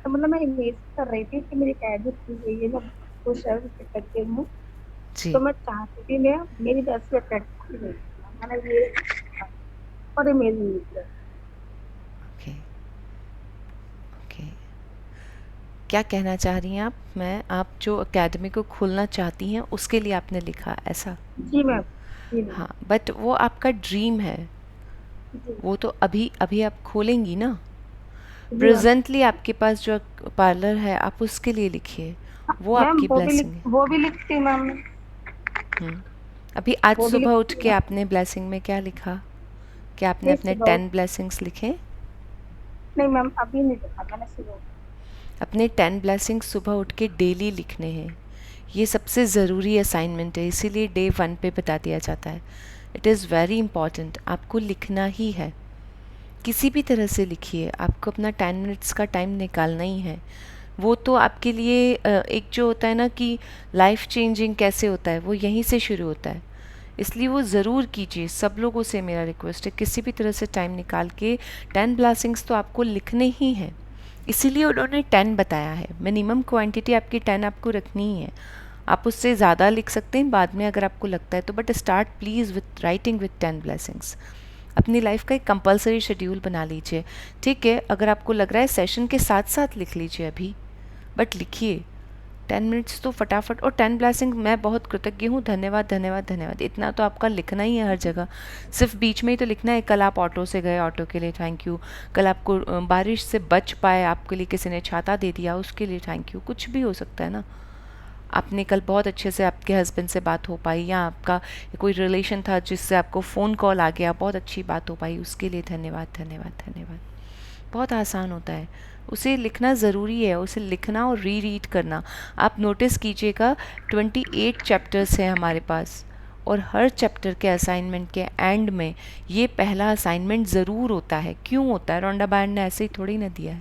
मतलब मैं इमेज कर रही थी कि मेरी एडिट की हुई है, मैं खुश है उससे करके हूँ। तो जी। मैं चाहती थी मैं मेरी जैसी अट्रैक्ट की नहीं, मैंने ये और इमेज यूज किया। ओके। ओके। क्या कहना चाह रही हैं आप? मैं आप जो एकेडमी को खोलना चाहती हैं उसके लिए आपने लिखा ऐसा? जी मैम। जी मैम। हाँ, बट वो आपका ड्रीम है। जी। वो तो अभी अभी आप खोलेंगी ना। जी मैम। प्रेजेंटली आपके पास जो पार्लर है आप उसके लिए लिखिए। वो मैम आपकी ब्लेसिंग है। वो भी लिखती हूँ मैम। हम्म। अभी आज वो भी सुबह उठ लिखती के हूँ। आपने ब्लेसिंग में क्या लिखा? क्या आपने नहीं अपने सुबह 10 ब्लेसिंग्स लिखे? नहीं मैम, अभी नहीं लिखा मैंने सुबह। अपने 10 ब्लेसिंग्स सुबह उठ के डेली लिखने हैं। ये सबसे ज़रूरी असाइनमेंट है, इसीलिए डे 1 पे बता दिया जाता है। इट इज़ वेरी इंपॉर्टेंट, आपको लिखना ही है। किसी भी तरह से लिखिए, आपको अपना 10 मिनट्स का टाइम निकालना ही है। वो तो आपके लिए एक जो होता है ना कि लाइफ चेंजिंग कैसे होता है, वो यहीं से शुरू होता है। इसलिए वो ज़रूर कीजिए। सब लोगों से मेरा रिक्वेस्ट है, किसी भी तरह से टाइम निकाल के 10 ब्लेसिंग्स तो आपको लिखने ही हैं। इसीलिए उन्होंने 10 बताया है। मिनिमम क्वांटिटी आपकी 10 आपको रखनी ही है। आप उससे ज़्यादा लिख सकते हैं बाद में अगर आपको लगता है तो, but start please with writing with 10 blessings. अपनी लाइफ का एक कंपलसरी शेड्यूल बना लीजिए। ठीक है, अगर आपको लग रहा है सेशन के साथ साथ लिख लीजिए अभी, बट लिखिए। 10 मिनट्स तो फटाफट। और 10 ब्लेसिंग मैं बहुत कृतज्ञ हूँ, धन्यवाद धन्यवाद धन्यवाद, इतना तो आपका लिखना ही है हर जगह। सिर्फ बीच में ही तो लिखना है, कल आप ऑटो से गए, ऑटो के लिए थैंक यू। कल आपको बारिश से बच पाए, आपके लिए किसी ने छाता दे दिया, उसके लिए थैंक यू। कुछ भी हो सकता है ना। आपने कल बहुत अच्छे से आपके हस्बैंड से बात हो पाई, या आपका कोई रिलेशन था जिससे आपको फ़ोन कॉल आ गया, बहुत अच्छी बात हो पाई, उसके लिए धन्यवाद धन्यवाद धन्यवाद। बहुत आसान होता है। उसे लिखना ज़रूरी है, उसे लिखना और री रीड करना। आप नोटिस कीजिएगा 28 चैप्टर्स हैं हमारे पास, और हर चैप्टर के असाइनमेंट के एंड में ये पहला असाइनमेंट ज़रूर होता है। क्यों होता है? रोंडा बैंड ने ऐसे ही थोड़ी ना दिया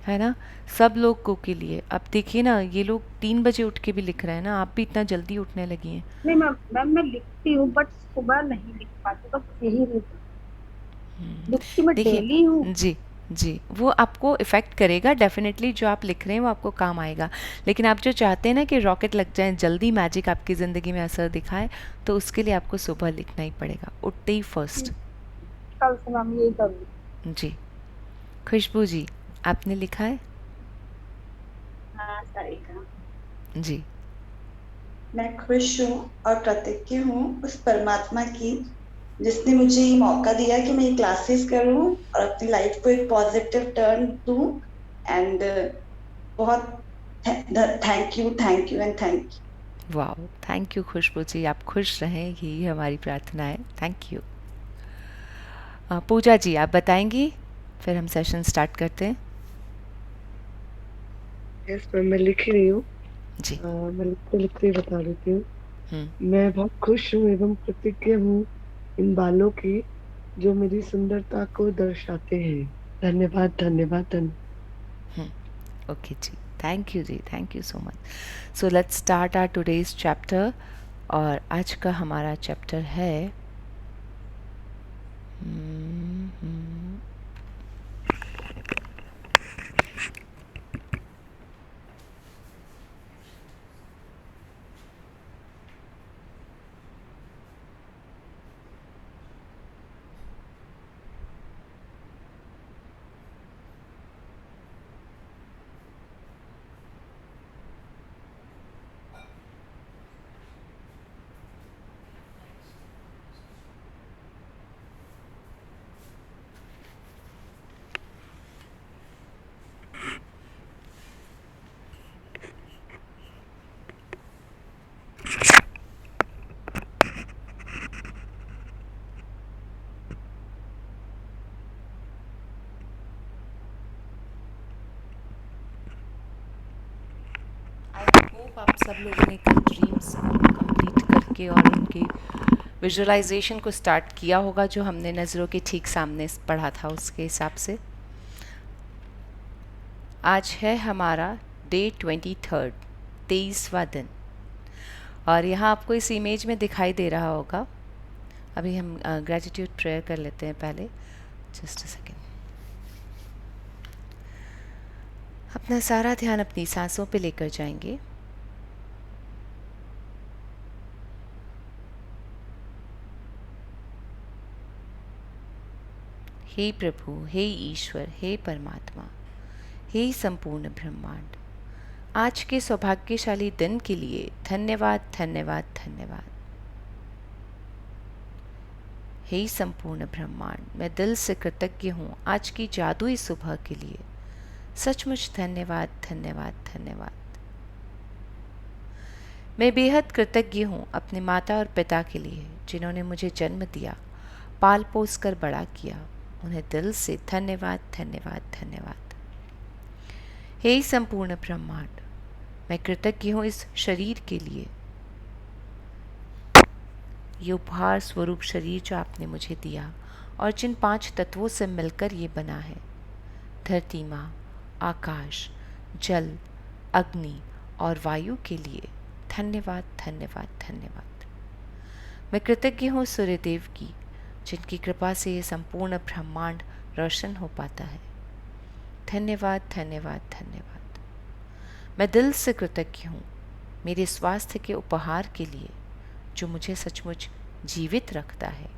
है ना। सब लोगों के लिए। अब देखिए ना, ये लोग 3 बजे उठ के भी लिख रहे हैं ना, आप भी इतना जल्दी उठने लगी हैं। नहीं मैम, मैं लिखती हूँ बट सुबह नहीं लिख पाती, बस यही रीजन। लिखती मैं देखिए, डेली हूँ। जी, जी, वो आपको इफ़ेक्ट करेगा डेफ़िनेटली। जो आप लिख रहे हैं वो आपको काम आएगा। लेकिन आप जो चाहते हैं ना कि रॉकेट लग जाए, जल्दी मैजिक आपकी ज़िंदगी में असर दिखाए, तो उसके लिए आपको सुबह लिखना ही पड़ेगा, उठते ही फर्स्ट। कल से मैम यही करूँगी। जी। खुशबू जी, आपने लिखा है? हाँ सारिका, जी। मैं खुश हूँ और कृतज्ञ हूँ उस परमात्मा की जिसने मुझे ये मौका दिया कि मैं ये क्लासेस करूँ और अपनी लाइफ को एक पॉजिटिव टर्न दूँ। एंड बहुत thank you and thank you. Wow! Thank you Khushboo ji, आप खुश रहें, यही हमारी प्रार्थना है। Thank you. पूजा जी, आप बताएँगी? फिर हम सेशन स्टार्ट करते हैं। यस मैम, मैं लिख ही रही हूँ। जी। मैं लिखते लिखते बता देती हूँ। हुँ। मैं बहुत खुश हूँ एवं कृतज्ञ हूँ इन बालों की जो मेरी सुंदरता को दर्शाते हैं। धन्यवाद धन्यवाद धन्यवाद। हुँ। ओके जी, थैंक यू जी, thank you so much. So let's start our today's chapter. और आज का हमारा चैप्टर है हम्म, हम्म, आई होप आप सब लोगों ने कल ड्रीम्स कंप्लीट करके और उनकी विजुअलाइजेशन को स्टार्ट किया होगा, जो हमने नज़रों के ठीक सामने पढ़ा था उसके हिसाब से। आज है हमारा डे 23rd, 23वां दिन। और यहाँ आपको इस इमेज में दिखाई दे रहा होगा। अभी हम ग्रेटिट्यूड प्रेयर कर लेते हैं पहले। Just a second. अपना सारा ध्यान अपनी सांसों पे लेकर जाएंगे। हे प्रभु, हे ईश्वर, हे परमात्मा, हे संपूर्ण ब्रह्मांड, आज के सौभाग्यशाली दिन के लिए धन्यवाद, धन्यवाद, धन्यवाद। हे संपूर्ण ब्रह्मांड, मैं दिल से कृतज्ञ हूँ आज की जादुई सुबह के लिए। सचमुच धन्यवाद, धन्यवाद, धन्यवाद। मैं बेहद कृतज्ञ हूँ अपने माता और पिता के लिए जिन्होंने मुझे जन्म दिया, पाल पोस कर बड़ा किया। उन्हें दिल से धन्यवाद, धन्यवाद, धन्यवाद। हे संपूर्ण ब्रह्मांड, मैं कृतज्ञ हूँ इस शरीर के लिए, ये उपहार स्वरूप शरीर जो आपने मुझे दिया और जिन 5 तत्वों से मिलकर ये बना है, धरती माँ, आकाश, जल, अग्नि और वायु के लिए धन्यवाद, धन्यवाद, धन्यवाद। मैं कृतज्ञ हूँ सूर्यदेव की, जिनकी कृपा से ये संपूर्ण ब्रह्मांड रोशन हो पाता है। धन्यवाद, धन्यवाद, धन्यवाद। मैं दिल से कृतज्ञ हूँ मेरे स्वास्थ्य के उपहार के लिए जो मुझे सचमुच जीवित रखता है।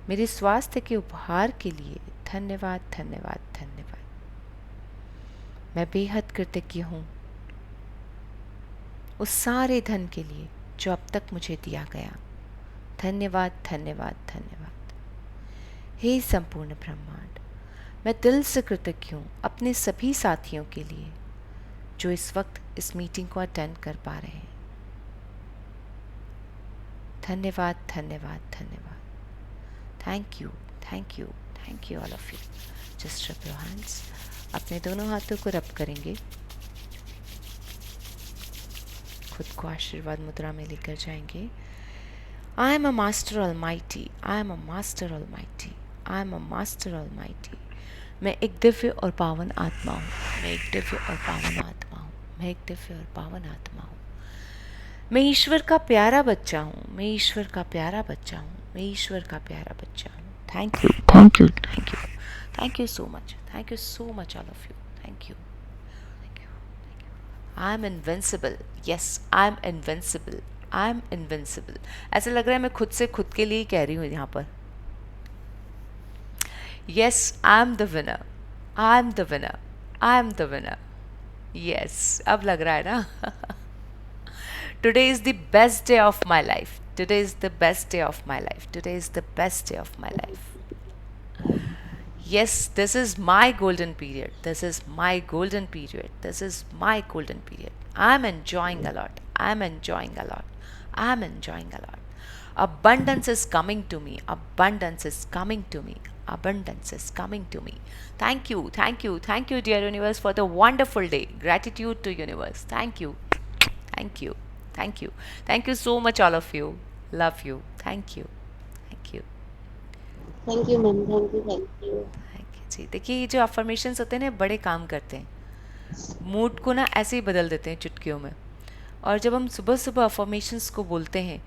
मेरे स्वास्थ्य के उपहार के लिए धन्यवाद, धन्यवाद, धन्यवाद। मैं बेहद कृतज्ञ हूँ उस सारे धन के लिए जो अब तक मुझे दिया गया। धन्यवाद, धन्यवाद, धन्यवाद। हे संपूर्ण ब्रह्मांड, मैं दिल से कृतज्ञ हूँ अपने सभी साथियों के लिए जो इस वक्त इस मीटिंग को अटेंड कर पा रहे हैं। धन्यवाद, धन्यवाद, धन्यवाद। Thank you, thank you, thank you all of you. Just rub your hands. अपने दोनों हाथों को रब करेंगे, खुद को आशीर्वाद मुद्रा में लेकर जाएंगे। आई am a master almighty, I am a master almighty, I am a master almighty. मैं एक दिव्य और पावन आत्मा हूँ, मैं एक दिव्य और पावन आत्मा हूँ, मैं एक दिव्य और पावन आत्मा हूँ। मैं ईश्वर का प्यारा बच्चा हूँ, मैं ईश्वर का प्यारा बच्चा हूँ, मैं ईश्वर का प्यारा बच्चा हूँ। Thank you, thank you, thank you, thank you so much, thank you so much all of you. Thank you, thank you, thank you. I am invincible, yes I am invincible, I am invincible. ऐसा लग रहा है मैं खुद से खुद के लिए ही कह रही हूँ यहाँ पर। Yes I am the winner, I am the winner, I am the winner. Yes, अब लग रहा है ना। Today is the best day of my life. Today is the best day of my life. Today is the best day of my life. Yes, this is my golden period. This is my golden period. This is my golden period. I'm enjoying a lot. I'm enjoying a lot. I'm enjoying a lot. Abundance is coming to me. Abundance is coming to me. Abundance is coming to me. Thank you, thank you, thank you, dear universe, for the wonderful day. Gratitude to universe. Thank you, thank you. Thank you. Thank you so much all of you. Love you. Thank you. Thank you. Thank you ma'am, thank you, thank you. Thank you जी। देखिए ये जो affirmations होते हैं ना बड़े काम करते हैं, मूड को ना ऐसे ही बदल देते हैं चुटकियों में। और जब हम सुबह सुबह अफर्मेशंस को बोलते हैं,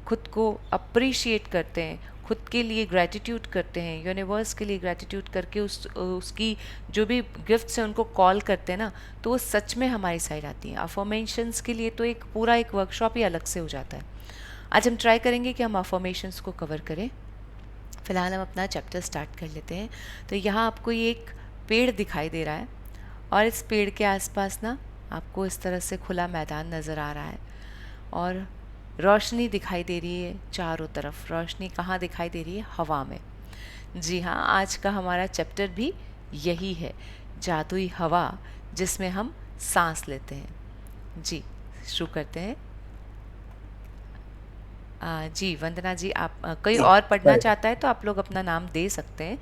खुद को अप्रिशिएट करते हैं, खुद के लिए ग्रैटिट्यूड करते हैं, यूनिवर्स के लिए ग्रैटिट्यूड करके उसकी जो भी गिफ्ट्स हैं उनको कॉल करते हैं ना, तो वो सच में हमारी साइड आती हैं। अफर्मेशंस के लिए तो एक पूरा एक वर्कशॉप ही अलग से हो जाता है। आज हम ट्राई करेंगे कि हम अफर्मेशंस को कवर करें। फ़िलहाल हम अपना चैप्टर स्टार्ट कर लेते हैं। तो यहाँ आपको ये एक पेड़ दिखाई दे रहा है और इस पेड़ के आसपास ना आपको इस तरह से खुला मैदान नज़र आ रहा है और रोशनी दिखाई दे रही है चारों तरफ। रोशनी कहाँ दिखाई दे रही है? हवा में। जी हाँ, आज का हमारा चैप्टर भी यही है, जादुई हवा जिसमें हम सांस लेते हैं। जी शुरू करते हैं। जी वंदना जी, आप कोई और पढ़ना चाहता है तो आप लोग अपना नाम दे सकते हैं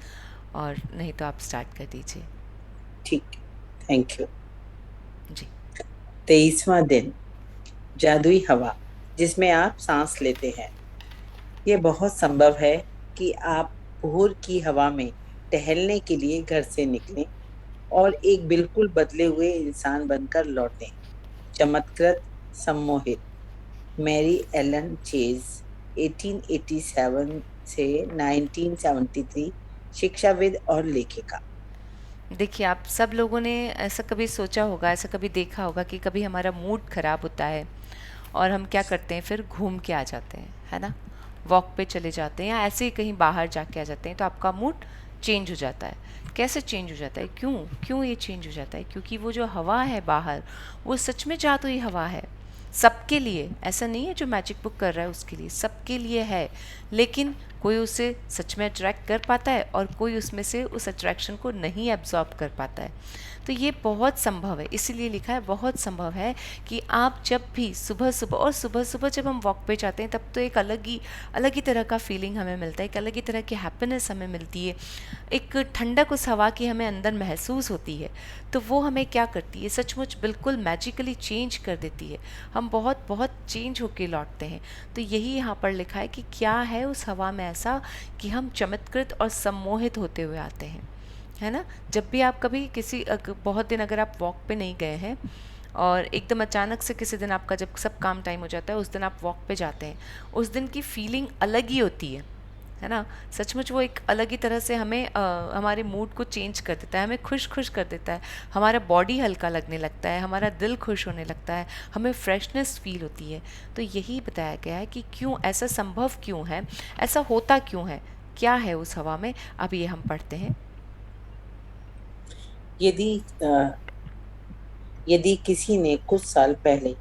और नहीं तो आप स्टार्ट कर दीजिए। ठीक, थैंक यू। जी 23वां दिन, जादुई हवा जिसमें आप सांस लेते हैं। ये बहुत संभव है कि आप भोर की हवा में टहलने के लिए घर से निकलें और एक बिल्कुल बदले हुए इंसान बनकर लौटें। चमत्कृत सम्मोहित। मैरी एलन चेज 1887 से 1973, शिक्षाविद और लेखिका। देखिए, आप सब लोगों ने ऐसा कभी सोचा होगा, ऐसा कभी देखा होगा कि कभी हमारा मूड ख़राब होता है और हम क्या करते हैं, फिर घूम के आ जाते हैं, है ना? वॉक पे चले जाते हैं या ऐसे ही कहीं बाहर जाके आ जाते हैं, तो आपका मूड चेंज हो जाता है। कैसे चेंज हो जाता है? क्यों क्यों ये चेंज हो जाता है? क्योंकि वो जो हवा है बाहर, वो सच में जादुई हवा है। सबके लिए, ऐसा नहीं है जो मैजिक बुक कर रहा है उसके लिए, सबके लिए है। लेकिन कोई उसे सच में अट्रैक्ट कर पाता है और कोई उसमें से उस अट्रैक्शन को नहीं एब्जॉर्ब कर पाता है। तो ये बहुत संभव है, इसीलिए लिखा है बहुत संभव है कि आप जब भी सुबह सुबह, और सुबह सुबह जब हम वॉक पे जाते हैं तब तो एक अलग ही तरह का फीलिंग हमें मिलता है, एक अलग ही तरह की हैप्पीनेस हमें मिलती है, एक ठंडक उस हवा की हमें अंदर महसूस होती है। तो वो हमें क्या करती है, सचमुच बिल्कुल मैजिकली चेंज कर देती है। हम बहुत बहुत चेंज होके लौटते हैं। तो यही यहाँ पर लिखा है कि क्या है उस हवा में ऐसा कि हम चमत्कृत और सम्मोहित होते हुए आते हैं, है ना? जब भी आप कभी बहुत दिन अगर आप वॉक पे नहीं गए हैं और एकदम अचानक से किसी दिन आपका जब सब काम टाइम हो जाता है, उस दिन आप वॉक पे जाते हैं, उस दिन की फीलिंग अलग ही होती है ना? सचमुच वो एक अलग ही तरह से हमें हमारे मूड को चेंज कर देता है, हमें खुश खुश कर देता है, हमारा बॉडी हल्का लगने लगता है, हमारा दिल खुश होने लगता है, हमें फ्रेशनेस फील होती है। तो यही बताया गया है कि क्यों ऐसा संभव क्यों है, ऐसा होता क्यों है, क्या है उस हवा में। अब ये हम पढ़ते हैं। यदि यदि किसी ने कुछ साल पहले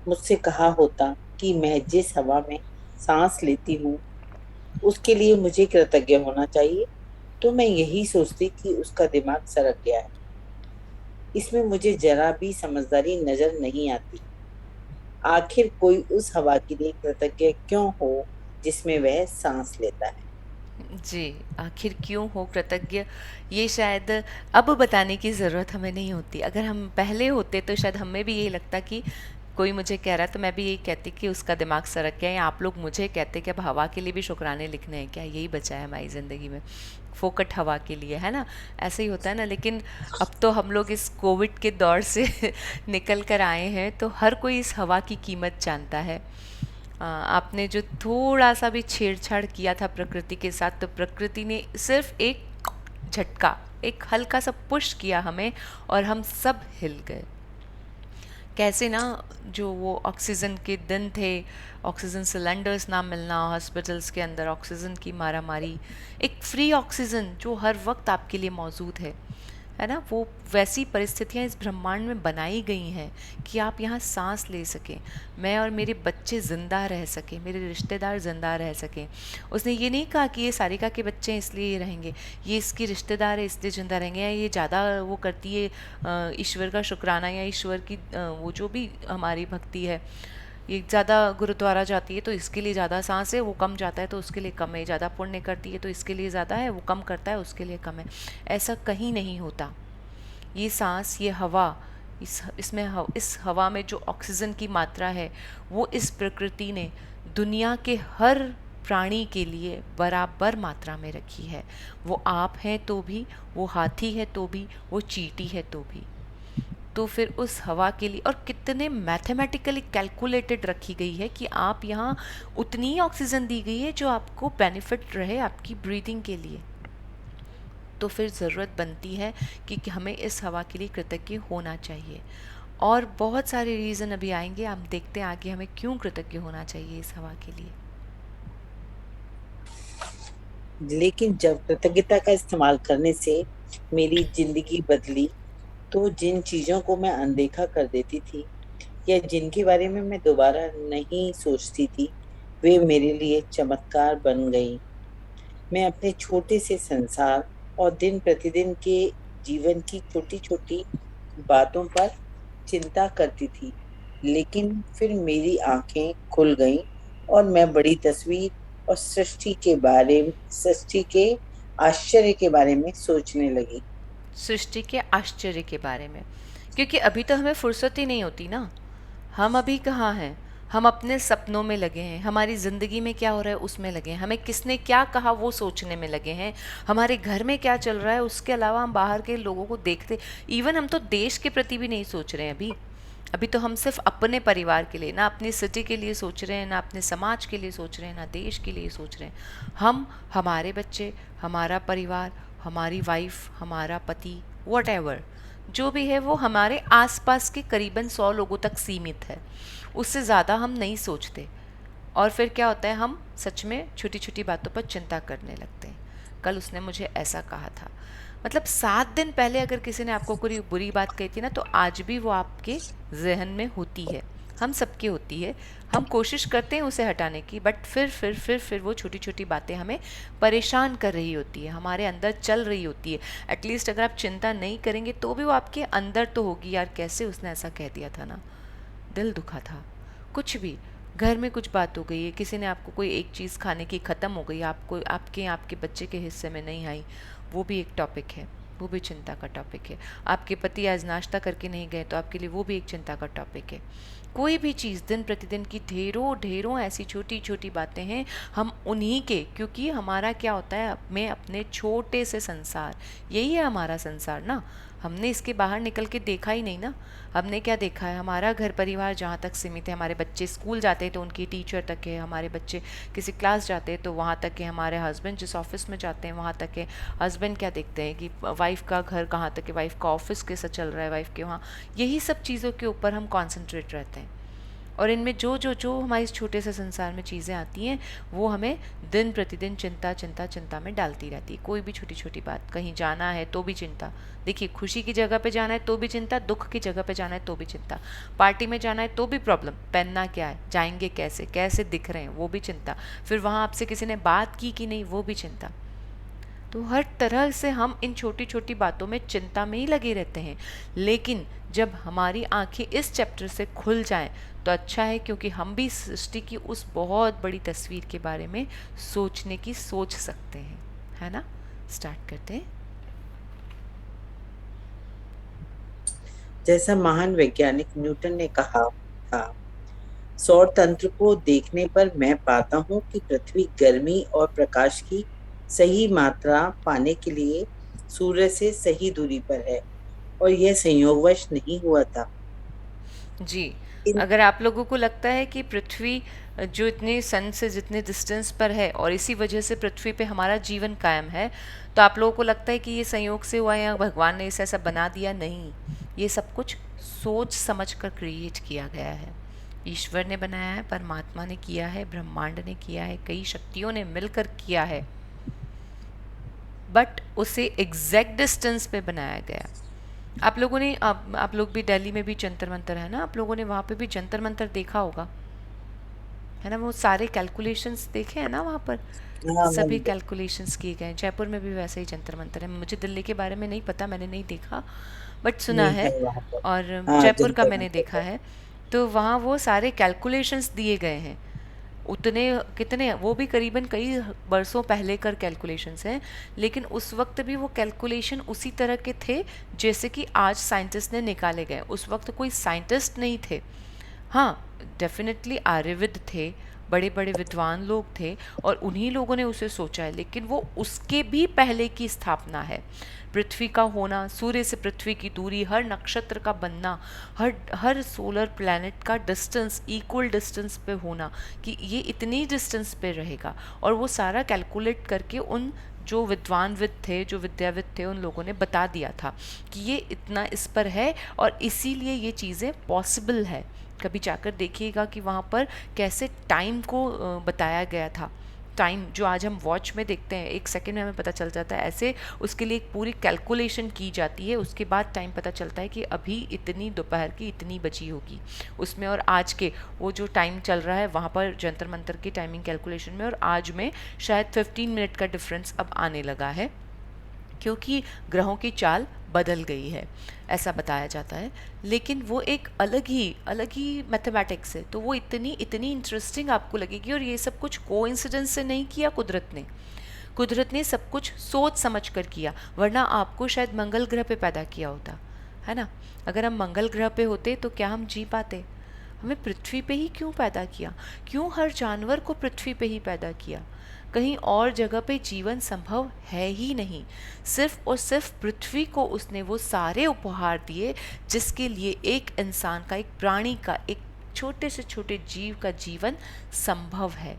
मुझसे कहा होता कि मैं जिस हवा में सांस लेती हूँ उसके लिए मुझे कृतज्ञ होना चाहिए, तो मैं यही सोचती कि उसका दिमाग सरक गया है। इसमें मुझे जरा भी समझदारी नजर नहीं आती। आखिर कोई उस हवा के लिए कृतज्ञ क्यों हो जिसमें वह सांस लेता है? जी, आखिर क्यों हो कृतज्ञ, ये शायद अब बताने की ज़रूरत हमें नहीं होती। अगर हम पहले होते तो शायद हमें भी यही लगता कि कोई मुझे कह रहा है तो मैं भी यही कहती कि उसका दिमाग सरक गया, या आप लोग मुझे कहते कि अब हवा के लिए भी शुक्राने लिखने हैं क्या, यही बचा है हमारी ज़िंदगी में, फोकट हवा के लिए, है ना? ऐसे ही होता है ना। लेकिन अब तो हम लोग इस कोविड के दौर से निकल कर आए हैं, तो हर कोई इस हवा की कीमत जानता है। आपने जो थोड़ा सा भी छेड़छाड़ किया था प्रकृति के साथ, तो प्रकृति ने सिर्फ एक झटका, एक हल्का सा पुश किया हमें और हम सब हिल गए। कैसे ना, जो वो ऑक्सीजन के दिन थे, ऑक्सीजन सिलेंडर्स ना मिलना, हॉस्पिटल्स के अंदर ऑक्सीजन की मारामारी, एक फ्री ऑक्सीजन जो हर वक्त आपके लिए मौजूद है ना? वो वैसी परिस्थितियाँ इस ब्रह्मांड में बनाई गई हैं कि आप यहाँ सांस ले सकें, मैं और मेरे बच्चे ज़िंदा रह सकें, मेरे रिश्तेदार ज़िंदा रह सकें। उसने ये नहीं कहा कि ये सारिका के बच्चे हैं इसलिए ये रहेंगे, ये इसकी रिश्तेदार है इसलिए ज़िंदा रहेंगे, या ये ज़्यादा वो करती है ईश्वर का शुक्राना, या ईश्वर की वो जो भी हमारी भक्ति है, ये ज़्यादा गुरुद्वारा जाती है तो इसके लिए ज़्यादा सांस है, वो कम जाता है तो उसके लिए कम है, ज़्यादा पुण्य करती है तो इसके लिए ज़्यादा है, वो कम करता है उसके लिए कम है। ऐसा कहीं नहीं होता। ये सांस, ये हवा, इस हवा में जो ऑक्सीजन की मात्रा है, वो इस प्रकृति ने दुनिया के हर प्राणी के लिए बराबर मात्रा में रखी है। वो आप हैं तो भी, वो हाथी है तो भी, वो चींटी है तो भी। तो फिर उस हवा के लिए, और कितने मैथमेटिकली कैलकुलेटेड रखी गई है कि आप यहाँ उतनी ही ऑक्सीजन दी गई है जो आपको बेनिफिट रहे आपकी ब्रीदिंग के लिए। तो फिर ज़रूरत बनती है कि हमें इस हवा के लिए कृतज्ञ होना चाहिए। और बहुत सारे रीज़न अभी आएंगे, हम देखते हैं आगे हमें क्यों कृतज्ञ होना चाहिए इस हवा के लिए। लेकिन जब कृतज्ञता का इस्तेमाल करने से मेरी जिंदगी बदली, तो जिन चीजों को मैं अनदेखा कर देती थी या जिनके बारे में मैं दोबारा नहीं सोचती थी, वे मेरे लिए चमत्कार बन गई। मैं अपने छोटे से संसार और दिन प्रतिदिन के जीवन की छोटी छोटी बातों पर चिंता करती थी, लेकिन फिर मेरी आंखें खुल गईं और मैं बड़ी तस्वीर और सृष्टि के आश्चर्य के बारे में सोचने लगी। सृष्टि के आश्चर्य के बारे में, क्योंकि अभी तो हमें फुर्सत ही नहीं होती ना। हम अभी कहाँ हैं, हम अपने सपनों में लगे हैं, हमारी ज़िंदगी में क्या हो रहा है उसमें लगे हैं, हमें किसने क्या कहा वो सोचने में लगे हैं, हमारे घर में क्या चल रहा है उसके अलावा हम बाहर के लोगों को देखते, इवन हम तो देश के प्रति भी नहीं सोच रहे हैं अभी तो हम सिर्फ अपने परिवार के लिए, ना अपनी सिटी के लिए सोच रहे हैं, ना अपने समाज के लिए सोच रहे हैं, ना देश के लिए सोच रहे हैं। हम, हमारे बच्चे, हमारा परिवार, हमारी वाइफ, हमारा पति, वॉट जो भी है वो हमारे आसपास के करीबन 100 लोगों तक सीमित है, उससे ज़्यादा हम नहीं सोचते। और फिर क्या होता है, हम सच में छोटी छोटी बातों पर चिंता करने लगते हैं। कल उसने मुझे ऐसा कहा था, मतलब 7 दिन पहले अगर किसी ने आपको कोई बुरी बात कही थी ना, तो आज भी वो आपके जहन में होती है, हम सबकी होती है। हम कोशिश करते हैं उसे हटाने की, बट फिर वो छोटी छोटी बातें हमें परेशान कर रही होती है, हमारे अंदर चल रही होती है। एटलीस्ट अगर आप चिंता नहीं करेंगे तो भी वो आपके अंदर तो होगी, यार कैसे उसने ऐसा कह दिया था ना, दिल दुखा था, कुछ भी, घर में कुछ बात हो गई है, किसी ने आपको कोई एक चीज़ खाने की ख़त्म हो गई, आपको आपके बच्चे के हिस्से में नहीं आई, वो भी एक टॉपिक है, वो भी चिंता का टॉपिक है। आपके पति आज नाश्ता करके नहीं गए तो आपके लिए वो भी एक चिंता का टॉपिक है। कोई भी चीज़, दिन प्रतिदिन की ढेरों ऐसी छोटी छोटी बातें हैं, हम उन्हीं के, क्योंकि हमारा क्या होता है, में अपने छोटे से संसार, यही है हमारा संसार ना, हमने इसके बाहर निकल के देखा ही नहीं ना। हमने क्या देखा है, हमारा घर परिवार जहाँ तक सीमित है, हमारे बच्चे स्कूल जाते हैं तो उनकी टीचर तक है, हमारे बच्चे किसी क्लास जाते हैं तो वहाँ तक है, हमारे हस्बैंड जिस ऑफिस में जाते हैं वहाँ तक है। हस्बैंड क्या देखते हैं कि वाइफ का घर कहाँ तक है, वाइफ का ऑफिस कैसा चल रहा है, वाइफ के वहाँ, यही सब चीज़ों के ऊपर हम कॉन्सेंट्रेट रहते हैं। और इनमें जो हमारे इस छोटे से संसार में चीज़ें आती हैं, वो हमें दिन प्रतिदिन चिंता में डालती रहती है। कोई भी छोटी छोटी बात, कहीं जाना है तो भी चिंता, देखिए खुशी की जगह पे जाना है तो भी चिंता, दुख की जगह पे जाना है तो भी चिंता, पार्टी में जाना है तो भी प्रॉब्लम, पहनना क्या है, जाएंगे कैसे, कैसे दिख रहे हैं, वो भी चिंता, फिर वहाँ आपसे किसी ने बात की कि नहीं, वो भी चिंता। तो हर तरह से हम इन छोटी छोटी बातों में चिंता में ही लगे रहते हैं। लेकिन जब हमारी आंखें इस चैप्टर से खुल जाएं तो अच्छा है, क्योंकि हम भी सृष्टि की उस बहुत बड़ी तस्वीर के बारे में सोचने की सोच सकते हैं, है ना। स्टार्ट करते हैं। जैसा महान वैज्ञानिक न्यूटन ने कहा था, सौर तंत्र को देखने पर मैं पाता हूँ कि पृथ्वी गर्मी और प्रकाश की सही मात्रा पाने के लिए सूर्य से सही दूरी पर है, और यह संयोगवश नहीं हुआ था। जी, इन अगर आप लोगों को लगता है कि पृथ्वी जो इतने सन से जितने डिस्टेंस पर है और इसी वजह से पृथ्वी पे हमारा जीवन कायम है, तो आप लोगों को लगता है कि ये संयोग से हुआ या भगवान ने इसे ऐसा बना दिया, नहीं, ये सब कुछ सोच समझ कर क्रिएट किया गया है। ईश्वर ने बनाया है, परमात्मा ने किया है, ब्रह्मांड ने किया है, कई शक्तियों ने मिलकर किया है, बट उसे एग्जैक्ट डिस्टेंस पे बनाया गया। आप लोगों ने आप लोग भी, दिल्ली में भी जंतर मंतर है ना, आप लोगों ने वहाँ पे भी जंतर मंतर देखा होगा, है ना, वो सारे कैलकुलेशंस देखे हैं ना वहाँ पर, सभी कैलकुलेशंस किए गए हैं। जयपुर में भी वैसे ही जंतर मंतर है, मुझे दिल्ली के बारे में नहीं पता, मैंने नहीं देखा, बट सुना नहीं है, है वहाँ पर। और हाँ, जयपुर का जंतर मैंने मंतर देखा है। है। तो वहाँ वो सारे कैलकुलेशंस दिए गए हैं, उतने कितने, वो भी करीबन कई बरसों पहले कर कैलकुलेशंस हैं, लेकिन उस वक्त भी वो कैलकुलेशन उसी तरह के थे जैसे कि आज साइंटिस्ट ने निकाले गए। उस वक्त कोई साइंटिस्ट नहीं थे, हाँ डेफिनेटली आर्यविद थे, बड़े बड़े विद्वान लोग थे और उन्हीं लोगों ने उसे सोचा है, लेकिन वो उसके भी पहले की स्थापना है। पृथ्वी का होना, सूर्य से पृथ्वी की दूरी, हर नक्षत्र का बनना, हर सोलर प्लैनेट का डिस्टेंस इक्वल डिस्टेंस पे होना, कि ये इतनी डिस्टेंस पे रहेगा, और वो सारा कैलकुलेट करके उन जो विद्वानविद थे, जो विद्याविद थे, उन लोगों ने बता दिया था कि ये इतना इस पर है और इसीलिए ये चीज़ें पॉसिबल है। कभी जाकर देखिएगा कि वहाँ पर कैसे टाइम को बताया गया था। टाइम जो आज हम वॉच में देखते हैं, 1 सेकंड में हमें पता चल जाता है, ऐसे उसके लिए एक पूरी कैलकुलेशन की जाती है, उसके बाद टाइम पता चलता है कि अभी इतनी दोपहर की इतनी बची होगी उसमें, और आज के वो जो टाइम चल रहा है वहाँ पर जंतर मंतर की टाइमिंग कैलकुलेशन में, और आज में शायद 15 मिनट का डिफरेंस अब आने लगा है, क्योंकि ग्रहों की चाल बदल गई है, ऐसा बताया जाता है। लेकिन वो एक अलग ही मैथमेटिक्स है, तो वो इतनी इंटरेस्टिंग आपको लगेगी। और ये सब कुछ कोइंसिडेंस से नहीं किया कुदरत ने सब कुछ सोच समझ कर किया, वरना आपको शायद मंगल ग्रह पे पैदा किया होता, है ना। अगर हम मंगल ग्रह पे होते तो क्या हम जी पाते? हमें पृथ्वी पे ही क्यों पैदा किया? क्यों हर जानवर को पृथ्वी पे ही पैदा किया? कहीं और जगह पे जीवन संभव है ही नहीं। सिर्फ और सिर्फ पृथ्वी को उसने वो सारे उपहार दिए जिसके लिए एक इंसान का, एक प्राणी का, एक छोटे से छोटे जीव का जीवन संभव है।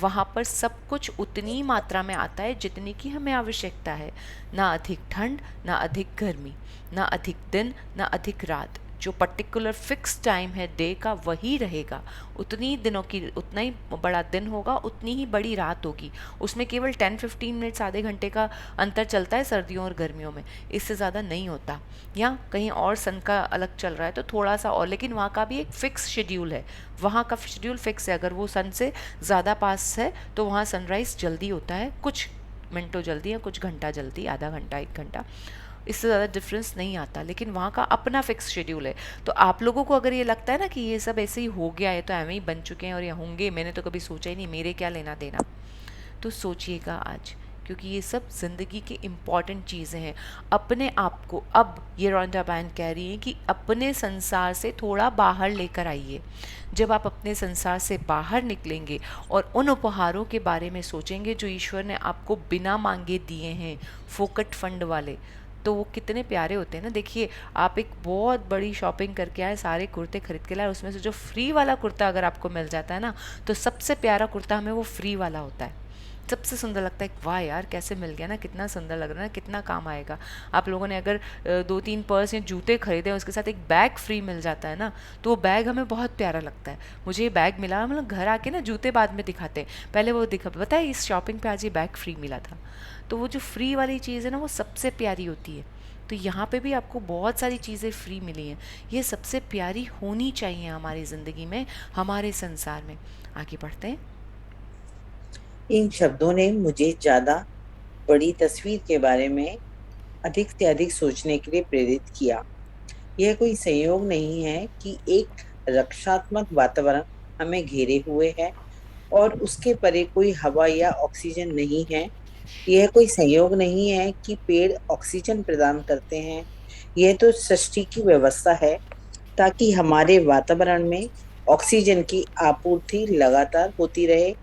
वहाँ पर सब कुछ उतनी मात्रा में आता है जितनी की हमें आवश्यकता है। ना अधिक ठंड, ना अधिक गर्मी, ना अधिक दिन, ना अधिक रात। जो पर्टिकुलर फिक्स टाइम है डे का वही रहेगा। उतनी दिनों की उतना ही बड़ा दिन होगा, उतनी ही बड़ी रात होगी। उसमें केवल 10-15 मिनट्स, आधे घंटे का अंतर चलता है सर्दियों और गर्मियों में, इससे ज़्यादा नहीं होता। या कहीं और सन का अलग चल रहा है तो थोड़ा सा और, लेकिन वहाँ का भी एक फिक्स शेड्यूल है। वहाँ का शेड्यूल फिक्स है। अगर वो सन से ज़्यादा पास है तो वहाँ सनराइज़ जल्दी होता है, कुछ मिनटों जल्दी या कुछ घंटा जल्दी, आधा घंटा 1 घंटा, इससे ज़्यादा डिफरेंस नहीं आता। लेकिन वहाँ का अपना फिक्स शेड्यूल है। तो आप लोगों को अगर ये लगता है ना कि ये सब ऐसे ही हो गया है, तो एवं ही बन चुके हैं और ये होंगे, मैंने तो कभी सोचा ही नहीं, मेरे क्या लेना देना, तो सोचिएगा आज, क्योंकि ये सब ज़िंदगी की इम्पॉर्टेंट चीज़ें हैं। अपने आप को, अब ये रोंडा बैन कह रही है कि अपने संसार से थोड़ा बाहर लेकर आइए। जब आप अपने संसार से बाहर निकलेंगे और उन उपहारों के बारे में सोचेंगे जो ईश्वर ने आपको बिना मांगे दिए हैं, फोकट फंड वाले, तो वो कितने प्यारे होते हैं ना। देखिए, आप एक बहुत बड़ी शॉपिंग करके आए, सारे कुर्ते खरीद के लाए, उसमें से जो फ्री वाला कुर्ता अगर आपको मिल जाता है ना, तो सबसे प्यारा कुर्ता हमें वो फ्री वाला होता है। सबसे सुंदर लगता है, वाह यार कैसे मिल गया ना, कितना सुंदर लग रहा है ना, कितना काम आएगा। आप लोगों ने अगर 2-3 पर्स या जूते खरीदे, उसके साथ एक बैग फ्री मिल जाता है ना, तो वो बैग हमें बहुत प्यारा लगता है। मुझे ये बैग मिला, मतलब घर आके ना जूते बाद में दिखाते हैं, पहले वो दिखा, पता है इस शॉपिंग पे आज ये बैग फ्री मिला था। तो वो जो फ्री वाली चीज़ है ना, वो सबसे प्यारी होती है। तो यहाँ पे भी आपको बहुत सारी चीज़ें फ्री मिली हैं, ये सबसे प्यारी होनी चाहिए हमारी ज़िंदगी में, हमारे संसार में। आगे बढ़ते हैं। इन शब्दों ने मुझे ज्यादा बड़ी तस्वीर के बारे में अधिक से अधिक सोचने के लिए प्रेरित किया। यह कोई संयोग नहीं है कि एक रक्षात्मक वातावरण हमें घेरे हुए है और उसके परे कोई हवा या ऑक्सीजन नहीं है। यह कोई संयोग नहीं है कि पेड़ ऑक्सीजन प्रदान करते हैं। यह तो सृष्टि की व्यवस्था है ताकि हमारे वातावरण में ऑक्सीजन की आपूर्ति लगातार होती रहे।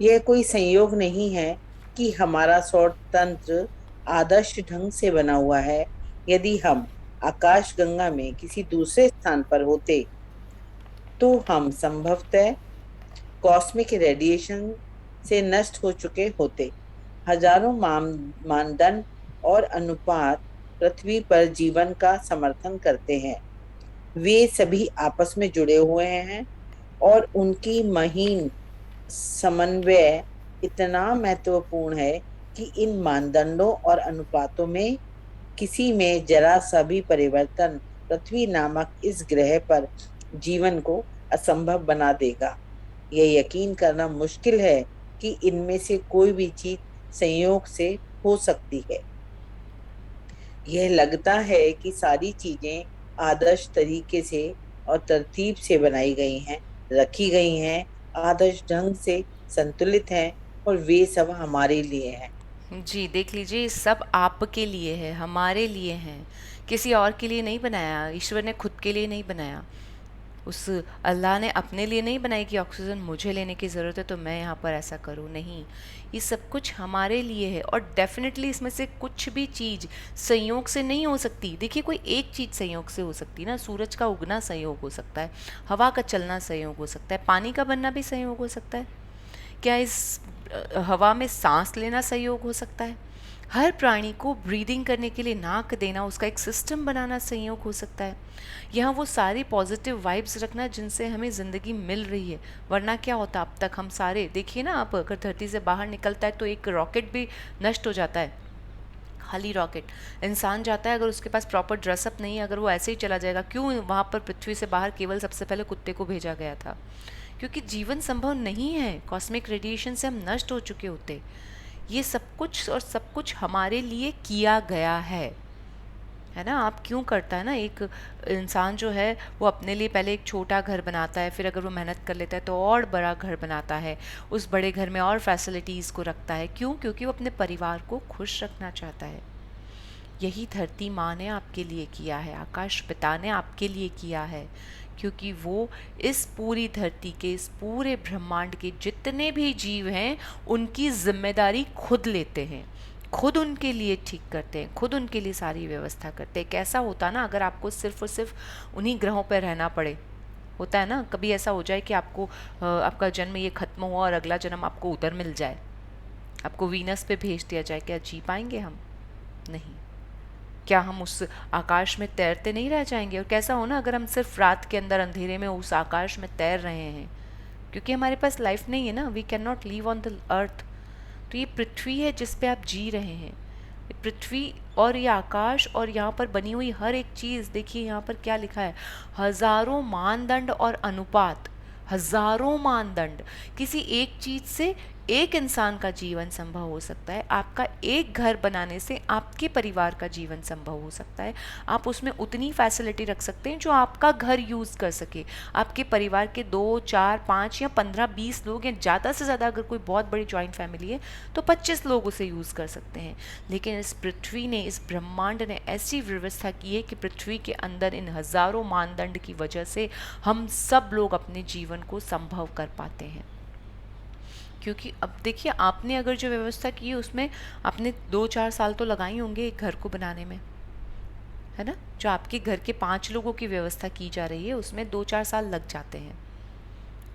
यह कोई संयोग नहीं है कि हमारा सौर तंत्र आदर्श ढंग से बना हुआ है। यदि हम आकाश गंगा में किसी दूसरे स्थान पर होते तो हम संभवतः कॉस्मिक रेडिएशन से नष्ट हो चुके होते। हजारों मानदंड और अनुपात पृथ्वी पर जीवन का समर्थन करते हैं। वे सभी आपस में जुड़े हुए हैं और उनकी महीन समन्वय इतना महत्वपूर्ण है कि इन मानदंडों और अनुपातों में किसी में जरा सा भी परिवर्तन पृथ्वी नामक इस ग्रह पर जीवन को असंभव बना देगा। यह यकीन करना मुश्किल है कि इनमें से कोई भी चीज संयोग से हो सकती है। यह लगता है कि सारी चीजें आदर्श तरीके से और तरतीब से बनाई गई हैं, रखी गई हैं, आदर्श ढंग से संतुलित हैं और वे सब हमारे लिए हैं। जी देख लीजिए, सब आपके लिए है, हमारे लिए हैं, किसी और के लिए नहीं बनाया। ईश्वर ने खुद के लिए नहीं बनाया, उस अल्लाह ने अपने लिए नहीं बनाई कि ऑक्सीजन मुझे लेने की ज़रूरत है तो मैं यहाँ पर ऐसा करूँ, नहीं। ये सब कुछ हमारे लिए है और डेफिनेटली इसमें से कुछ भी चीज़ संयोग से नहीं हो सकती। देखिए, कोई एक चीज़ संयोग से हो सकती है ना, सूरज का उगना संयोग हो सकता है, हवा का चलना संयोग हो सकता है, पानी का बनना भी संयोग हो सकता है। क्या इस हवा में सांस लेना संयोग हो सकता है? हर प्राणी को ब्रीदिंग करने के लिए नाक देना, उसका एक सिस्टम बनाना संयोग हो सकता है। यहाँ वो सारी पॉजिटिव वाइब्स रखना जिनसे हमें ज़िंदगी मिल रही है, वरना क्या होता अब तक हम सारे, देखिए ना आप, अगर धरती से बाहर निकलता है तो एक रॉकेट भी नष्ट हो जाता है, खाली रॉकेट। इंसान जाता है, अगर उसके पास प्रॉपर ड्रेसअप नहीं है, अगर वो ऐसे ही चला जाएगा, क्यों वहाँ पर पृथ्वी से बाहर केवल सबसे पहले कुत्ते को भेजा गया था? क्योंकि जीवन संभव नहीं है, कॉस्मिक रेडिएशन से हम नष्ट हो चुके होते। ये सब कुछ और सब कुछ हमारे लिए किया गया है ना। आप क्यों करता है ना, एक इंसान जो है वो अपने लिए पहले एक छोटा घर बनाता है, फिर अगर वो मेहनत कर लेता है तो और बड़ा घर बनाता है, उस बड़े घर में और फैसिलिटीज़ को रखता है। क्यों? क्योंकि वो अपने परिवार को खुश रखना चाहता है। यही धरती माँ ने आपके लिए किया है, आकाश पिता ने आपके लिए किया है, क्योंकि वो इस पूरी धरती के, इस पूरे ब्रह्मांड के जितने भी जीव हैं उनकी जिम्मेदारी खुद लेते हैं, खुद उनके लिए ठीक करते हैं, खुद उनके लिए सारी व्यवस्था करते हैं। कैसा होता ना अगर आपको सिर्फ और सिर्फ उन्हीं ग्रहों पर रहना पड़े, होता है ना, कभी ऐसा हो जाए कि आपको आपका जन्म ये खत्म हुआ और अगला जन्म आपको उधर मिल जाए, आपको वीनस पे भेज दिया जाए, क्या जी पाएंगे हम? नहीं। क्या हम उस आकाश में तैरते नहीं रह जाएंगे? और कैसा हो ना अगर हम सिर्फ रात के अंदर अंधेरे में उस आकाश में तैर रहे हैं, क्योंकि हमारे पास लाइफ नहीं है ना, we can not live on the earth. तो ये पृथ्वी है जिस पे आप जी रहे हैं, ये पृथ्वी और ये आकाश और यहाँ पर बनी हुई हर एक चीज़, देखिए यहाँ पर क्या लिखा है, हजारों मानदंड और अनुपात, हजारों मानदंड। किसी एक चीज से एक इंसान का जीवन संभव हो सकता है, आपका एक घर बनाने से आपके परिवार का जीवन संभव हो सकता है। आप उसमें उतनी फैसिलिटी रख सकते हैं जो आपका घर यूज़ कर सके, आपके परिवार के 2, 4, 5 या 15, 20 लोग, या ज़्यादा से ज़्यादा अगर कोई बहुत बड़ी जॉइंट फैमिली है तो 25 लोग उसे यूज़ कर सकते हैं। लेकिन इस पृथ्वी ने, इस ब्रह्मांड ने ऐसी व्यवस्था की है कि पृथ्वी के अंदर इन हजारों मानदंड की वजह से हम सब लोग अपने जीवन को संभव कर पाते हैं। क्योंकि अब देखिए, आपने अगर जो व्यवस्था की है उसमें आपने 2-4 साल तो लगाए होंगे एक घर को बनाने में, है ना? जो आपके घर के 5 लोगों की व्यवस्था की जा रही है उसमें 2-4 साल लग जाते हैं,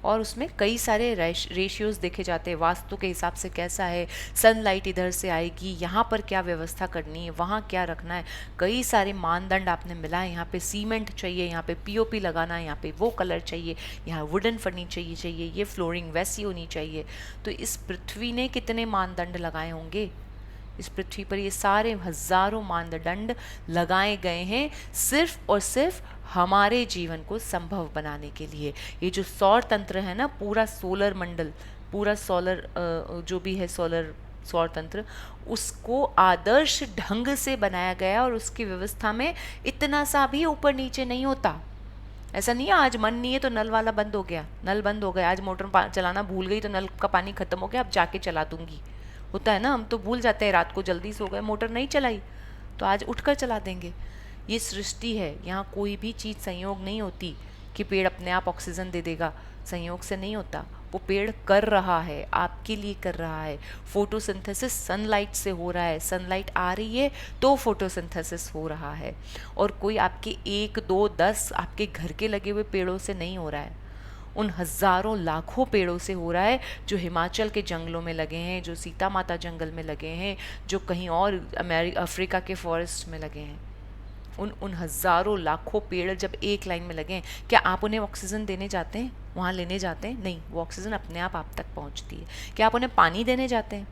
और उसमें कई सारे रेशियोज़ देखे जाते हैं, वास्तु के हिसाब से कैसा है, सनलाइट इधर से आएगी, यहाँ पर क्या व्यवस्था करनी है, वहाँ क्या रखना है, कई सारे मानदंड आपने मिलाए। यहाँ पे सीमेंट चाहिए, यहाँ पे पीओपी लगाना है, यहाँ पे वो कलर चाहिए, यहाँ वुडन फर्नीचर चाहिए, ये फ्लोरिंग वैसी होनी चाहिए। तो इस पृथ्वी ने कितने मानदंड लगाए होंगे? इस पृथ्वी पर ये सारे हजारों मानदंड लगाए गए हैं सिर्फ और सिर्फ हमारे जीवन को संभव बनाने के लिए। ये जो सौर तंत्र है ना, पूरा सोलर मंडल, पूरा सोलर जो भी है सोलर सौर तंत्र, उसको आदर्श ढंग से बनाया गया, और उसकी व्यवस्था में इतना सा भी ऊपर नीचे नहीं होता। ऐसा नहीं है आज मन नहीं है तो नल वाला बंद हो गया, नल बंद हो गया, आज मोटर चलाना भूल गई तो नल का पानी खत्म हो गया, अब जाके चला दूंगी। होता है ना, हम तो भूल जाते हैं, रात को जल्दी सो गए, मोटर नहीं चलाई तो आज उठकर चला देंगे। ये सृष्टि है, यहाँ कोई भी चीज़ संयोग नहीं होती कि पेड़ अपने आप ऑक्सीजन दे देगा, संयोग से नहीं होता। वो पेड़ कर रहा है, आपके लिए कर रहा है। फोटोसिंथेसिस सनलाइट से हो रहा है, सनलाइट आ रही है तो फोटोसिंथेसिस हो रहा है, और कोई आपके 1, 2, 10 आपके घर के लगे हुए पेड़ों से नहीं हो रहा है, उन हजारों लाखों पेड़ों से हो रहा है जो हिमाचल के जंगलों में लगे हैं, जो सीता माता जंगल में लगे हैं, जो कहीं और अफ्रीका के फॉरेस्ट में लगे हैं। उन हजारों लाखों पेड़ जब एक लाइन में लगे हैं, क्या आप उन्हें ऑक्सीजन देने जाते हैं, वहाँ लेने जाते हैं? नहीं, वो ऑक्सीजन अपने आप तक पहुँचती है। क्या आप उन्हें पानी देने जाते हैं?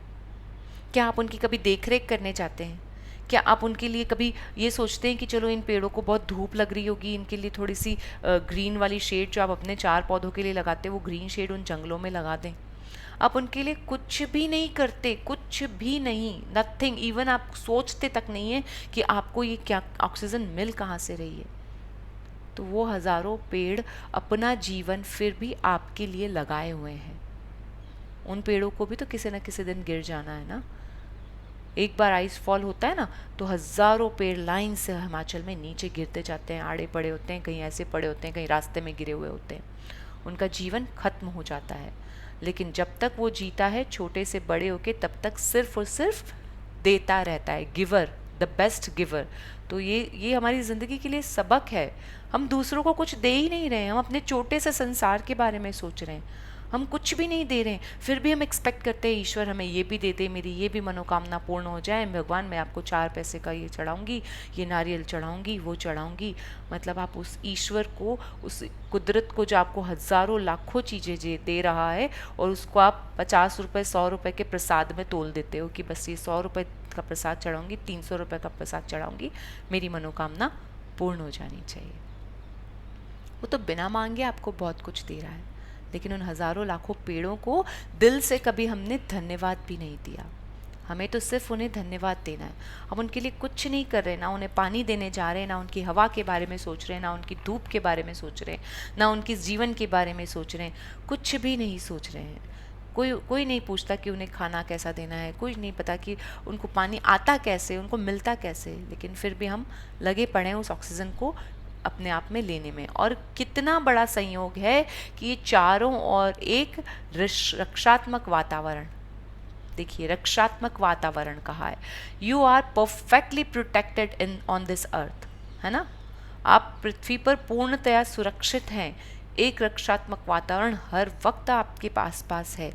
क्या आप उनकी कभी देख रेख करने जाते हैं? क्या आप उनके लिए कभी ये सोचते हैं कि चलो इन पेड़ों को बहुत धूप लग रही होगी, इनके लिए थोड़ी सी ग्रीन वाली शेड जो आप अपने 4 पौधों के लिए लगाते हैं वो ग्रीन शेड उन जंगलों में लगा दें? आप उनके लिए कुछ भी नहीं करते, कुछ भी नहीं, नथिंग। इवन आप सोचते तक नहीं है कि आपको ये क्या ऑक्सीजन मिल कहाँ से रही है। तो वो हजारों पेड़ अपना जीवन फिर भी आपके लिए लगाए हुए हैं। उन पेड़ों को भी तो किसी न किसी दिन गिर जाना है ना। एक बार आइस फॉल होता है ना तो हजारों पेड़ लाइन से हिमाचल में नीचे गिरते जाते हैं, आड़े पड़े होते हैं, कहीं ऐसे पड़े होते हैं, कहीं रास्ते में गिरे हुए होते हैं, उनका जीवन खत्म हो जाता है। लेकिन जब तक वो जीता है छोटे से बड़े होके, तब तक सिर्फ और सिर्फ देता रहता है, गिवर, द बेस्ट गिवर। तो ये हमारी ज़िंदगी के लिए सबक है। हम दूसरों को कुछ दे ही नहीं रहे हैं, हम अपने छोटे से संसार के बारे में सोच रहे हैं, हम कुछ भी नहीं दे रहे हैं, फिर भी हम एक्सपेक्ट करते हैं ईश्वर हमें ये भी दे दे, मेरी ये भी मनोकामना पूर्ण हो जाए, भगवान मैं आपको 4 पैसे का ये चढ़ाऊंगी, ये नारियल चढ़ाऊंगी, वो चढ़ाऊंगी। मतलब आप उस ईश्वर को, उस कुदरत को जो आपको हजारों लाखों चीज़ें दे रहा है, और उसको आप 50 रुपये 100 रुपये के प्रसाद में तोल देते हो कि बस ये 100 रुपये का प्रसाद चढ़ाऊंगी, 300 रुपये का प्रसाद चढ़ाऊंगी, मेरी मनोकामना पूर्ण हो जानी चाहिए। वो तो बिना मांगे आपको बहुत कुछ दे रहा है, लेकिन उन हजारों लाखों पेड़ों को दिल से कभी हमने धन्यवाद भी नहीं दिया। हमें तो सिर्फ उन्हें धन्यवाद देना है। हम उनके लिए कुछ नहीं कर रहे, ना उन्हें पानी देने जा रहे हैं, ना उनकी हवा के बारे में सोच रहे हैं, ना उनकी धूप के बारे में सोच रहे हैं, ना उनके जीवन के बारे में सोच रहे हैं, कुछ भी नहीं सोच रहे हैं। कोई नहीं पूछता कि उन्हें खाना कैसा देना है, कोई नहीं पता कि उनको पानी आता कैसे, उनको मिलता कैसे, लेकिन फिर भी हम लगे पड़े हैं उस ऑक्सीजन को अपने आप में लेने में। और कितना बड़ा संयोग है कि ये चारों ओर एक रक्षात्मक वातावरण, देखिए रक्षात्मक वातावरण कहा है, you are perfectly protected in on this earth, है ना। आप पृथ्वी पर पूर्णतया सुरक्षित हैं एक रक्षात्मक वातावरण हर वक्त आपके पास है,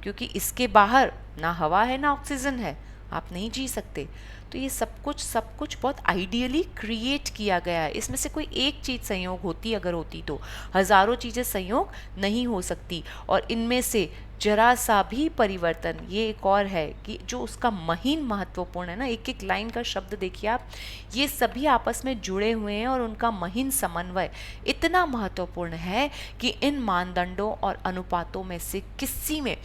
क्योंकि इसके बाहर ना हवा है ना ऑक्सीजन है, आप नहीं जी सकते। तो ये सब कुछ बहुत आइडियली क्रिएट किया गया है। इसमें से कोई एक चीज़ संयोग होती, अगर होती तो हज़ारों चीज़ें संयोग नहीं हो सकती। और इनमें से जरा सा भी परिवर्तन, ये एक और है कि जो उसका महीन महत्वपूर्ण है ना, एक एक लाइन का शब्द देखिए आप, ये सभी आपस में जुड़े हुए हैं और उनका महीन समन्वय इतना महत्वपूर्ण है कि इन मानदंडों और अनुपातों में से किसी में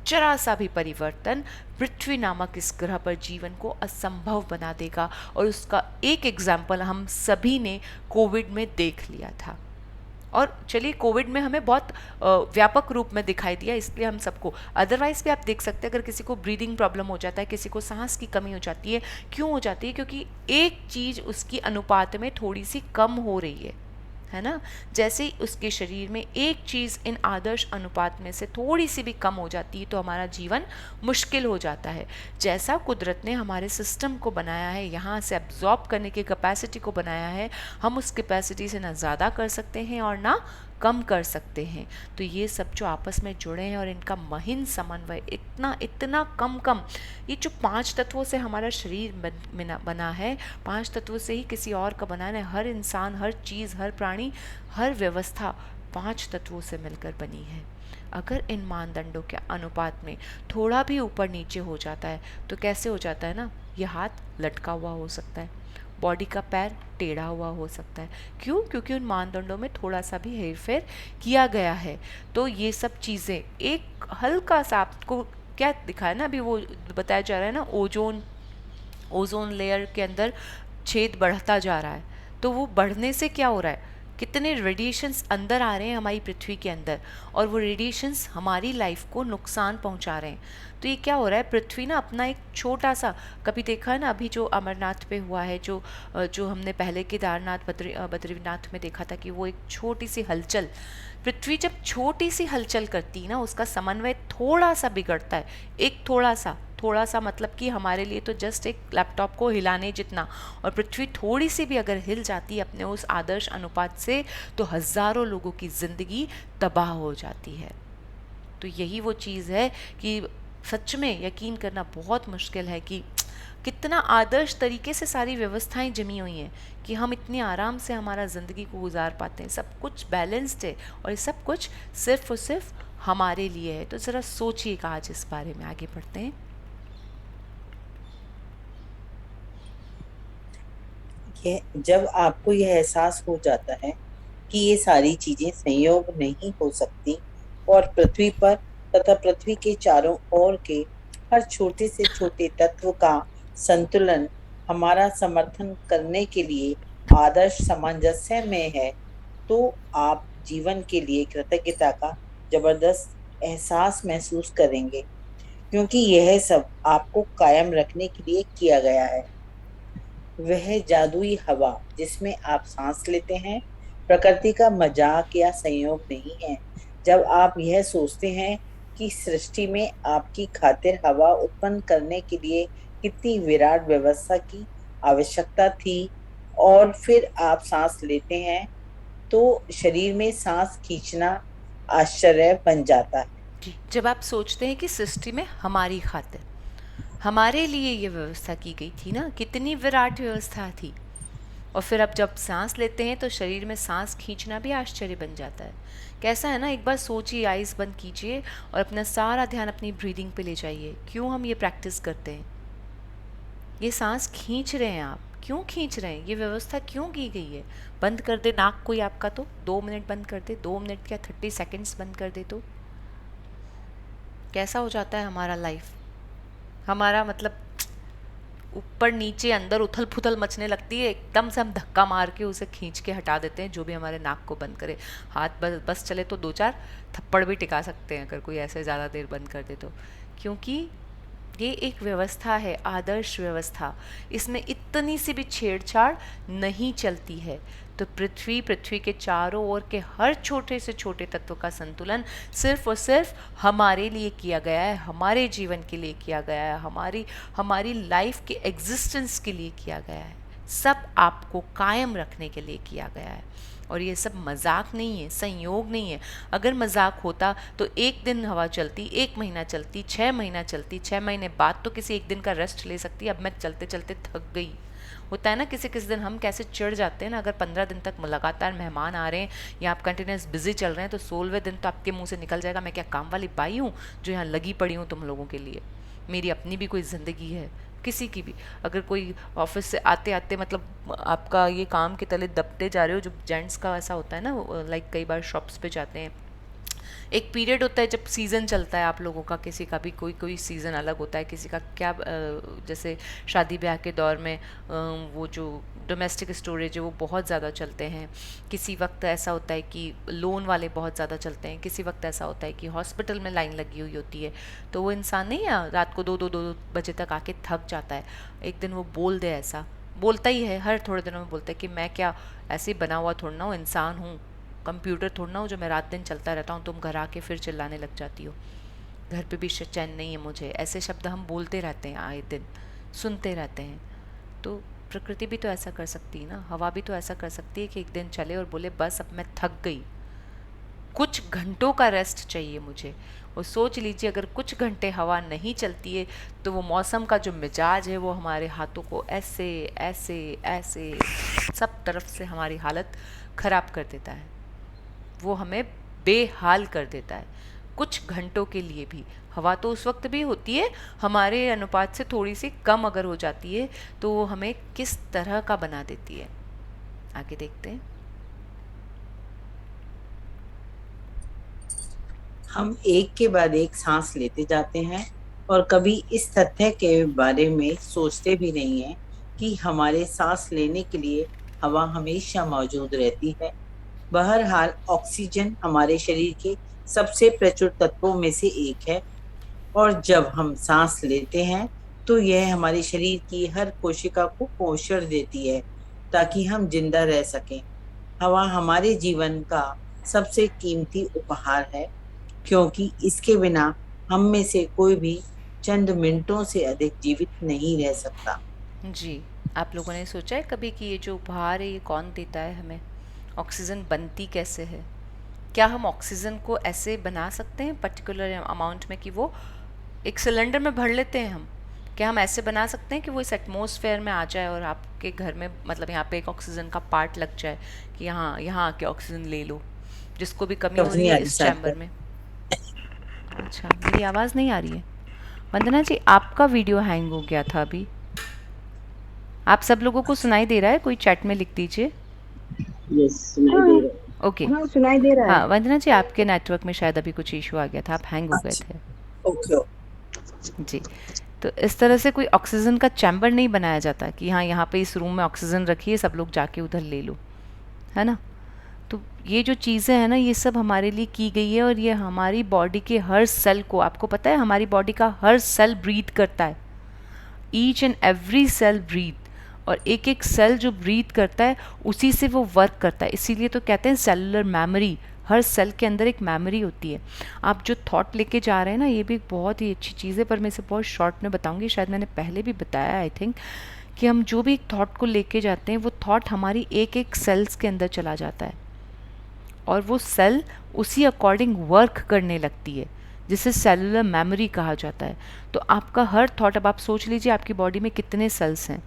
जरा सा भी परिवर्तन पृथ्वी नामक इस ग्रह पर जीवन को असंभव बना देगा। और उसका एक एग्जाम्पल हम सभी ने कोविड में देख लिया था। और चलिए, कोविड में हमें बहुत व्यापक रूप में दिखाई दिया, इसलिए हम सबको, अदरवाइज भी आप देख सकते हैं, अगर किसी को ब्रीदिंग प्रॉब्लम हो जाता है, किसी को सांस की कमी हो जाती है, क्यों हो जाती है? क्योंकि एक चीज़ उसकी अनुपात में थोड़ी सी कम हो रही है ना। जैसे ही उसके शरीर में एक चीज़ इन आदर्श अनुपात में से थोड़ी सी भी कम हो जाती है तो हमारा जीवन मुश्किल हो जाता है। जैसा कुदरत ने हमारे सिस्टम को बनाया है, यहाँ से एब्जॉर्ब करने की कैपेसिटी को बनाया है, हम उस कैपेसिटी से ना ज़्यादा कर सकते हैं और ना कम कर सकते हैं। तो ये सब जो आपस में जुड़े हैं और इनका महीन समन्वय इतना कम, ये जो 5 तत्वों से हमारा शरीर बना है, 5 तत्वों से ही किसी और का बना है। हर इंसान, हर चीज़, हर प्राणी, हर व्यवस्था 5 तत्वों से मिलकर बनी है। अगर इन मानदंडों के अनुपात में थोड़ा भी ऊपर नीचे हो जाता है तो कैसे हो जाता है ना, ये हाथ लटका हुआ हो सकता है, बॉडी का पैर टेढ़ा हुआ हो सकता है। क्यों? क्योंकि उन मानदंडों में थोड़ा सा भी हेरफेर किया गया है। तो ये सब चीज़ें, एक हल्का सा आपको क्या दिखा है ना, अभी वो बताया जा रहा है ना, ओजोन लेयर के अंदर छेद बढ़ता जा रहा है। तो वो बढ़ने से क्या हो रहा है, कितने रेडिएशंस अंदर आ रहे हैं हमारी पृथ्वी के अंदर, और वो रेडिएशंस हमारी लाइफ को नुकसान पहुंचा रहे हैं। तो ये क्या हो रहा है, पृथ्वी ना अपना एक छोटा सा, कभी देखा है ना, अभी जो अमरनाथ पे हुआ है, जो हमने पहले केदारनाथ बद्रीनाथ में देखा था कि वो एक छोटी सी हलचल, पृथ्वी जब छोटी सी हलचल करती है ना, उसका समन्वय थोड़ा सा बिगड़ता है। एक थोड़ा सा मतलब कि हमारे लिए तो जस्ट एक लैपटॉप को हिलाने जितना, और पृथ्वी थोड़ी सी भी अगर हिल जाती है अपने उस आदर्श अनुपात से तो हज़ारों लोगों की ज़िंदगी तबाह हो जाती है। तो यही वो चीज़ है कि सच में यकीन करना बहुत मुश्किल है कि कितना आदर्श तरीके से सारी व्यवस्थाएं जमी हुई हैं कि हम इतनी आराम से हमारा ज़िंदगी को गुजार पाते हैं। सब कुछ बैलेंस्ड है और ये सब कुछ सिर्फ और सिर्फ हमारे लिए है। तो ज़रा सोचिएगा, आज इस बारे में आगे बढ़ते हैं। जब आपको यह एहसास हो जाता है कि ये सारी चीजें संयोग नहीं हो सकती और पृथ्वी पर तथा पृथ्वी के चारों ओर के हर छोटे से छोटे तत्व का संतुलन हमारा समर्थन करने के लिए आदर्श सामंजस्य में है, तो आप जीवन के लिए कृतज्ञता का जबरदस्त एहसास महसूस करेंगे, क्योंकि यह सब आपको कायम रखने के लिए किया गया है। वह जादुई हवा जिसमें आप सांस लेते हैं प्रकृति का मजाक या संयोग नहीं है। जब आप यह सोचते हैं कि सृष्टि में आपकी खातिर हवा उत्पन्न करने के लिए कितनी विराट व्यवस्था की आवश्यकता थी और फिर आप सांस लेते हैं, तो शरीर में सांस खींचना आश्चर्य बन जाता है। जब आप सोचते हैं कि सृष्टि में हमारी खातिर, हमारे लिए ये व्यवस्था की गई थी ना, कितनी विराट व्यवस्था थी, और फिर अब जब सांस लेते हैं तो शरीर में सांस खींचना भी आश्चर्य बन जाता है। कैसा है ना, एक बार सोचिए, आइज़ बंद कीजिए और अपना सारा ध्यान अपनी ब्रीदिंग पे ले जाइए। क्यों हम ये प्रैक्टिस करते हैं? ये सांस खींच रहे हैं आप, क्यों खींच रहे हैं? ये व्यवस्था क्यों की गई है? बंद कर दे नाक कोई आपका तो 2 मिनट बंद कर दे, 2 मिनट क्या 30 सेकेंड्स बंद कर दे तो कैसा हो जाता है हमारा लाइफ? हमारा मतलब ऊपर नीचे अंदर उथल पुथल मचने लगती है, एकदम से हम धक्का मार के उसे खींच के हटा देते हैं, जो भी हमारे नाक को बंद करे। हाथ बस चले तो 2-4 थप्पड़ भी टिका सकते हैं अगर कोई ऐसे ज़्यादा देर बंद कर दे तो, क्योंकि ये एक व्यवस्था है, आदर्श व्यवस्था। इसमें इतनी सी भी छेड़छाड़ नहीं चलती है। तो पृथ्वी के चारों ओर के हर छोटे से छोटे तत्व का संतुलन सिर्फ और सिर्फ हमारे लिए किया गया है, हमारे जीवन के लिए किया गया है, हमारी लाइफ के एग्जिस्टेंस के लिए किया गया है, सब आपको कायम रखने के लिए किया गया है। और ये सब मजाक नहीं है, संयोग नहीं है। अगर मजाक होता तो एक दिन हवा चलती, एक महीना चलती, 6 महीना चलती, 6 महीने बाद तो किसी एक दिन का रेस्ट ले सकती। अब मैं चलते चलते थक गई। होता है ना किसी किसी दिन हम कैसे चिढ़ जाते हैं ना, अगर 15 दिन तक लगातार मेहमान आ रहे हैं या आप कंटिन्यूस बिजी चल रहे हैं तो 16वें दिन तो आपके मुंह से निकल जाएगा, मैं क्या काम वाली बाई हूँ जो यहाँ लगी पड़ी हूँ तुम लोगों के लिए। मेरी अपनी भी कोई ज़िंदगी है, किसी की भी। अगर कोई ऑफिस से आते आते मतलब आपका ये काम के तले दबते जा रहे हो, जो जेंट्स का ऐसा होता है ना, लाइक कई बार शॉप्स पे जाते हैं, एक पीरियड होता है जब सीज़न चलता है आप लोगों का, किसी का भी कोई कोई सीज़न अलग होता है, किसी का क्या जैसे शादी ब्याह के दौर में वो जो डोमेस्टिक स्टोरेज है वो बहुत ज़्यादा चलते हैं। किसी वक्त ऐसा होता है कि लोन वाले बहुत ज़्यादा चलते हैं, किसी वक्त ऐसा होता है कि हॉस्पिटल में लाइन लगी हुई होती है। तो वो इंसान नहीं है रात को 2 बजे तक आके थक जाता है, एक दिन वो बोल दे, ऐसा बोलता ही है, हर थोड़े दिनों में बोलता है कि मैं क्या ऐसे ही बना हुआ थोड़ा ना हूँ, इंसान हूँ, कंप्यूटर थोड़ा ना हो जो मैं रात दिन चलता रहता हूँ, तुम घर आके फिर चिल्लाने लग जाती हो, घर पे भी चैन नहीं है मुझे। ऐसे शब्द हम बोलते रहते हैं, आए दिन सुनते रहते हैं। तो प्रकृति भी तो ऐसा कर सकती है ना, हवा भी तो ऐसा कर सकती है कि एक दिन चले और बोले बस अब मैं थक गई, कुछ घंटों का रेस्ट चाहिए मुझे। और सोच लीजिए अगर कुछ घंटे हवा नहीं चलती है तो वो मौसम का जो मिजाज है वो हमारे हाथों को ऐसे ऐसे ऐसे सब तरफ से हमारी हालत ख़राब कर देता है, वो हमें बेहाल कर देता है कुछ घंटों के लिए भी। हवा तो उस वक्त भी होती है, हमारे अनुपात से थोड़ी सी कम अगर हो जाती है तो वो हमें किस तरह का बना देती है, आगे देखते हैं। हम एक के बाद एक सांस लेते जाते हैं और कभी इस तथ्य के बारे में सोचते भी नहीं है कि हमारे सांस लेने के लिए हवा हमेशा मौजूद रहती है। बहरहाल ऑक्सीजन हमारे शरीर के सबसे प्रचुर तत्वों में से एक है और जब हम सांस लेते हैं तो यह हमारे शरीर की हर कोशिका को पोषण देती है ताकि हम जिंदा रह सकें। हवा हमारे जीवन का सबसे कीमती उपहार है क्योंकि इसके बिना हम में से कोई भी चंद मिनटों से अधिक जीवित नहीं रह सकता। जी, आप लोगों ने सोचा है कभी कि ये जो उपहार है ये कौन देता है हमें? ऑक्सीजन बनती कैसे है? क्या हम ऑक्सीजन को ऐसे बना सकते हैं पर्टिकुलर अमाउंट में कि वो एक सिलेंडर में भर लेते हैं हम? क्या हम ऐसे बना सकते हैं कि वो इस एटमॉस्फेयर में आ जाए और आपके घर में मतलब यहाँ पे एक ऑक्सीजन का पार्ट लग जाए कि यहाँ आके ऑक्सीजन ले लो, जिसको भी कमी हो रही है इस चैम्बर में? अच्छा, मेरी आवाज़ नहीं आ रही है? वंदना जी, आपका वीडियो हैंग हो गया था अभी। आप सब लोगों को सुनाई दे रहा है? कोई चैट में लिख दीजिए। यस, सुनाई दे रहा है। ओके, हाँ सुनाई दे रहा है। हाँ वंदना जी, आपके नेटवर्क में शायद अभी कुछ इशू आ गया था, आप हैंग हो गए थे। ओके। जी, तो इस तरह से कोई ऑक्सीजन का चैम्बर नहीं बनाया जाता कि हाँ यहाँ पे इस रूम में ऑक्सीजन रखिए, सब लोग जाके उधर ले लो, है ना? तो ये जो चीज़ें हैं ना, ये सब हमारे लिए की गई है और ये हमारी बॉडी के हर सेल को, आपको पता है हमारी बॉडी का हर सेल ब्रीथ करता है, each and every cell breathe, और एक एक सेल जो ब्रीथ करता है उसी से वो वर्क करता है। इसीलिए तो कहते हैं सेलुलर मेमोरी, हर सेल के अंदर एक मेमोरी होती है। आप जो थॉट लेके जा रहे हैं ना, ये भी बहुत ही अच्छी चीज़ है, पर मैं इसे बहुत शॉर्ट में बताऊंगी, शायद मैंने पहले भी बताया आई थिंक, कि हम जो भी एक थॉट को लेके जाते हैं वो थॉट हमारी एक एक सेल्स के अंदर चला जाता है और वो सेल उसी अकॉर्डिंग वर्क करने लगती है, जिसे सेलुलर मेमोरी कहा जाता है। तो आपका हर थॉट, अब आप सोच लीजिए आपकी बॉडी में कितने सेल्स हैं,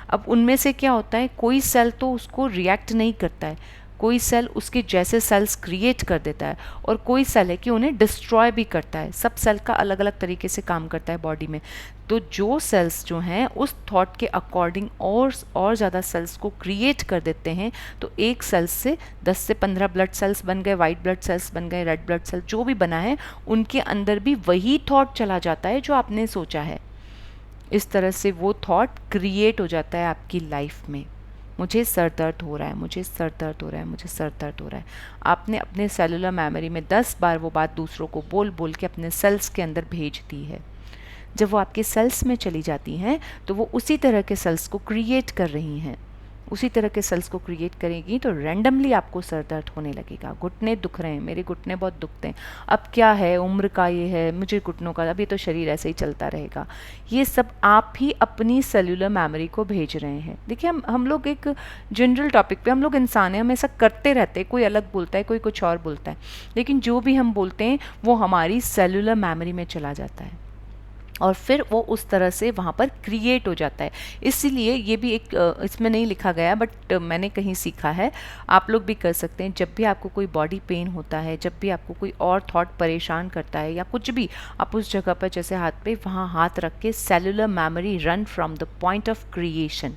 अब उनमें से क्या होता है, कोई सेल तो उसको रिएक्ट नहीं करता है, कोई सेल उसके जैसे सेल्स क्रिएट कर देता है और कोई सेल है कि उन्हें डिस्ट्रॉय भी करता है। सब सेल का अलग अलग तरीके से काम करता है बॉडी में। तो जो सेल्स जो हैं उस थॉट के अकॉर्डिंग और ज़्यादा सेल्स को क्रिएट कर देते हैं। तो एक सेल से 10 से 15 ब्लड सेल्स बन गए, वाइट ब्लड सेल्स बन गए, रेड ब्लड सेल जो भी बना है, उनके अंदर भी वही थॉट चला जाता है जो आपने सोचा है। इस तरह से वो थॉट क्रिएट हो जाता है आपकी लाइफ में। मुझे सर दर्द हो रहा है, मुझे सर दर्द हो रहा है, मुझे सर दर्द हो रहा है। आपने अपने सेलुलर मेमोरी में 10 बार वो बात दूसरों को बोल बोल के अपने सेल्स के अंदर भेज दी है। जब वो आपके सेल्स में चली जाती हैं तो वो उसी तरह के सेल्स को क्रिएट कर रही हैं। उसी तरह के सेल्स को क्रिएट करेगी तो रैंडमली आपको सर दर्द होने लगेगा, घुटने दुख रहे हैं, मेरे घुटने बहुत दुखते हैं, अब क्या है, उम्र का ये है, मुझे घुटनों का, अब ये तो शरीर ऐसे ही चलता रहेगा। ये सब आप ही अपनी सेलुलर मेमोरी को भेज रहे हैं। देखिए हम लोग एक जनरल टॉपिक पे, हम लोग इंसान हैं, हम ऐसा करते रहते हैं, कोई अलग बोलता है, कोई कुछ और बोलता है, लेकिन जो भी हम बोलते हैं वो हमारी सेलुलर मेमोरी में चला जाता है और फिर वो उस तरह से वहाँ पर क्रिएट हो जाता है। इसीलिए ये भी एक इसमें नहीं लिखा गया बट मैंने कहीं सीखा है, आप लोग भी कर सकते हैं। जब भी आपको कोई बॉडी पेन होता है, जब भी आपको कोई और थॉट परेशान करता है या कुछ भी, आप उस जगह पर जैसे हाथ पे वहाँ हाथ रख के cellular memory run from the point of creation,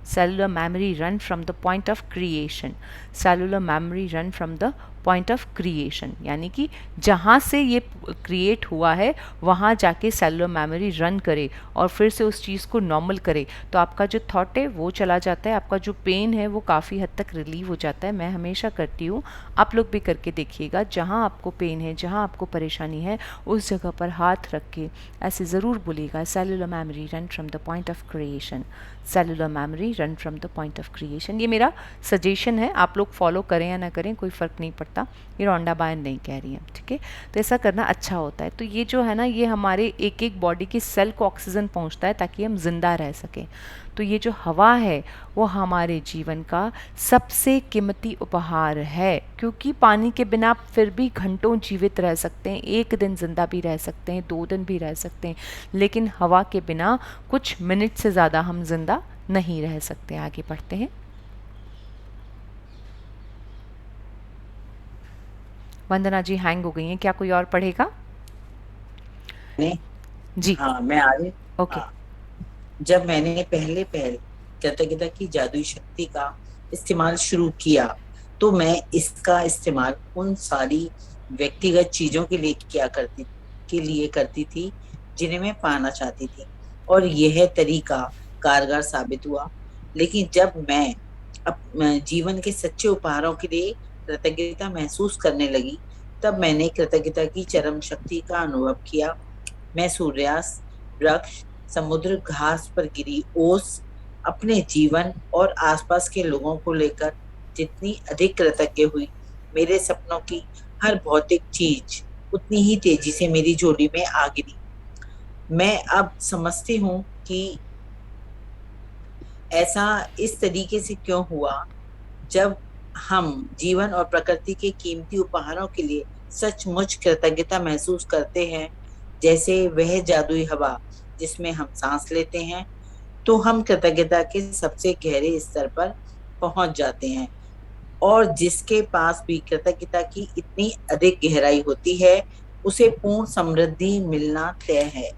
cellular memory run from the point of creation, cellular memory run from the point of creation, यानी कि जहाँ से ये क्रिएट हुआ है वहाँ जाके सेलुलर मेमोरी रन करे और फिर से उस चीज़ को नॉर्मल करे, तो आपका जो थॉट है वो चला जाता है, आपका जो पेन है वो काफ़ी हद तक रिलीव हो जाता है। मैं हमेशा करती हूँ, आप लोग भी करके देखिएगा, जहाँ आपको पेन है, जहाँ आपको परेशानी है, उस जगह पर हाथ रख के ऐसे ज़रूर बोलिएगा, cellular memory run from the point of creation, cellular memory run from the point of creation. ये मेरा सजेशन है, आप लोग फॉलो करें या ना करें कोई फ़र्क नहीं पड़ता, ये रोंडा बायन नहीं कह रही है, ठीक है। तो ऐसा करना अच्छा होता है। तो ये जो है ना, ये हमारे एक एक बॉडी की सेल को ऑक्सीजन पहुंचता है ताकि हम जिंदा रह सकें। तो ये जो हवा है वो हमारे जीवन का सबसे कीमती उपहार है, क्योंकि पानी के बिना आप फिर भी घंटों जीवित रह सकते हैं, एक दिन जिंदा भी रह सकते हैं, 2 दिन भी रह सकते हैं, लेकिन हवा के बिना कुछ मिनट से ज़्यादा हम जिंदा नहीं रह सकते। आगे बढ़ते हैं। वंदना जी हैंग हो गई हैं, क्या कोई और पढ़ेगा? जी हाँ, मैं आज ओके। जब मैंने पहले कृतज्ञता की जादुई शक्ति का इस्तेमाल शुरू किया तो मैं इसका इस्तेमाल उन सारी व्यक्तिगत चीजों के लिए करती थी जिन्हें मैं पाना चाहती थी, और यह तरीका कारगर साबित हुआ। लेकिन जब मैं अपने जीवन के सच्चे उपहारों के लिए कृतज्ञता महसूस करने लगी, तब मैंने कृतज्ञता की चरम शक्ति का अनुभव किया। मैं सूर्यास्त, वृक्ष, समुद्र, घास पर गिरी ओस, अपने जीवन और आसपास के लोगों को लेकर जितनी अधिक कृतज्ञ हुई, मेरे सपनों की हर भौतिक चीज उतनी ही तेजी से मेरी झोली में आ गिरी। मैं अब समझती हूँ कि ऐसा इस तरीके से क्यों हुआ। जब हम जीवन और प्रकृति के कीमती उपहारों के लिए सचमुच कृतज्ञता महसूस करते हैं, जैसे वह जादुई हवा जिसमें हम सांस लेते हैं, तो हम कृतज्ञता के सबसे गहरे स्तर पर पहुंच जाते हैं, और जिसके पास भी कृतज्ञता की इतनी अधिक गहराई होती है, उसे पूर्ण समृद्धि मिलना तय है।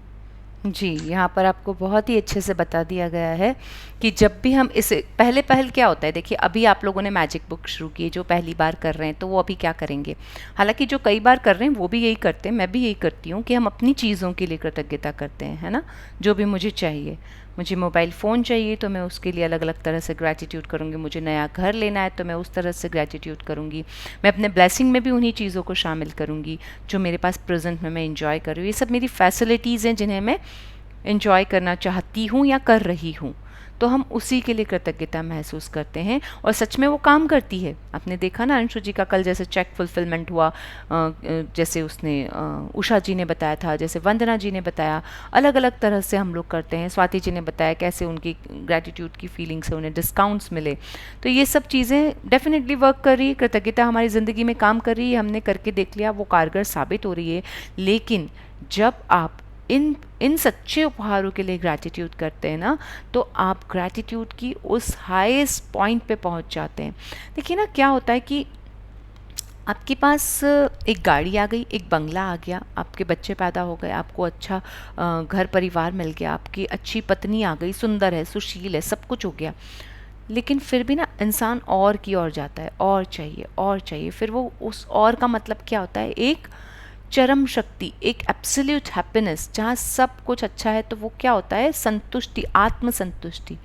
जी, यहाँ पर आपको बहुत ही अच्छे से बता दिया गया है कि जब भी हम इसे पहले क्या होता है। देखिए, अभी आप लोगों ने मैजिक बुक शुरू की, जो पहली बार कर रहे हैं तो वो अभी क्या करेंगे, हालांकि जो कई बार कर रहे हैं वो भी यही करते हैं, मैं भी यही करती हूँ कि हम अपनी चीज़ों के लिए कृतज्ञता करते हैं, है ना। जो भी मुझे चाहिए, मुझे मोबाइल फ़ोन चाहिए तो मैं उसके लिए अलग अलग तरह से ग्रैटिट्यूड करूँगी, मुझे नया घर लेना है तो मैं उस तरह से ग्रैटिट्यूड करूँगी, मैं अपने ब्लेसिंग में भी उन्हीं चीज़ों को शामिल करूँगी जो मेरे पास प्रेजेंट में मैं इंजॉय कर रही हूँ। ये सब मेरी फैसिलिटीज़ हैं जिन्हें मैं एंजॉय करना चाहती हूँ या कर रही हूँ, तो हम उसी के लिए कृतज्ञता महसूस करते हैं, और सच में वो काम करती है। आपने देखा ना, अंशु जी का कल जैसे चेक फुलफिलमेंट हुआ, जैसे उसने उषा जी ने बताया था, जैसे वंदना जी ने बताया, अलग अलग तरह से हम लोग करते हैं। स्वाति जी ने बताया कैसे उनकी ग्रैटिट्यूड की फीलिंग से उन्हें डिस्काउंट्स मिले। तो ये सब चीज़ें डेफिनेटली वर्क कर रही है, कृतज्ञता हमारी ज़िंदगी में काम कर रही है, हमने करके देख लिया, वो कारगर साबित हो रही है। लेकिन जब आप इन सच्चे उपहारों के लिए ग्रैटिट्यूड करते हैं ना, तो आप ग्रैटिट्यूड की उस हाईएस्ट पॉइंट पे पहुंच जाते हैं। देखिए ना, क्या होता है कि आपके पास एक गाड़ी आ गई, एक बंगला आ गया, आपके बच्चे पैदा हो गए, आपको अच्छा घर परिवार मिल गया, आपकी अच्छी पत्नी आ गई, सुंदर है, सुशील है, सब कुछ हो गया, लेकिन फिर भी ना इंसान और की ओर जाता है, और चाहिए। फिर वो उस और का मतलब क्या होता है, एक चरम शक्ति, एक एब्सोल्यूट हैप्पीनेस, जहाँ सब कुछ अच्छा है, तो वो क्या होता है, संतुष्टि, आत्म संतुष्टि।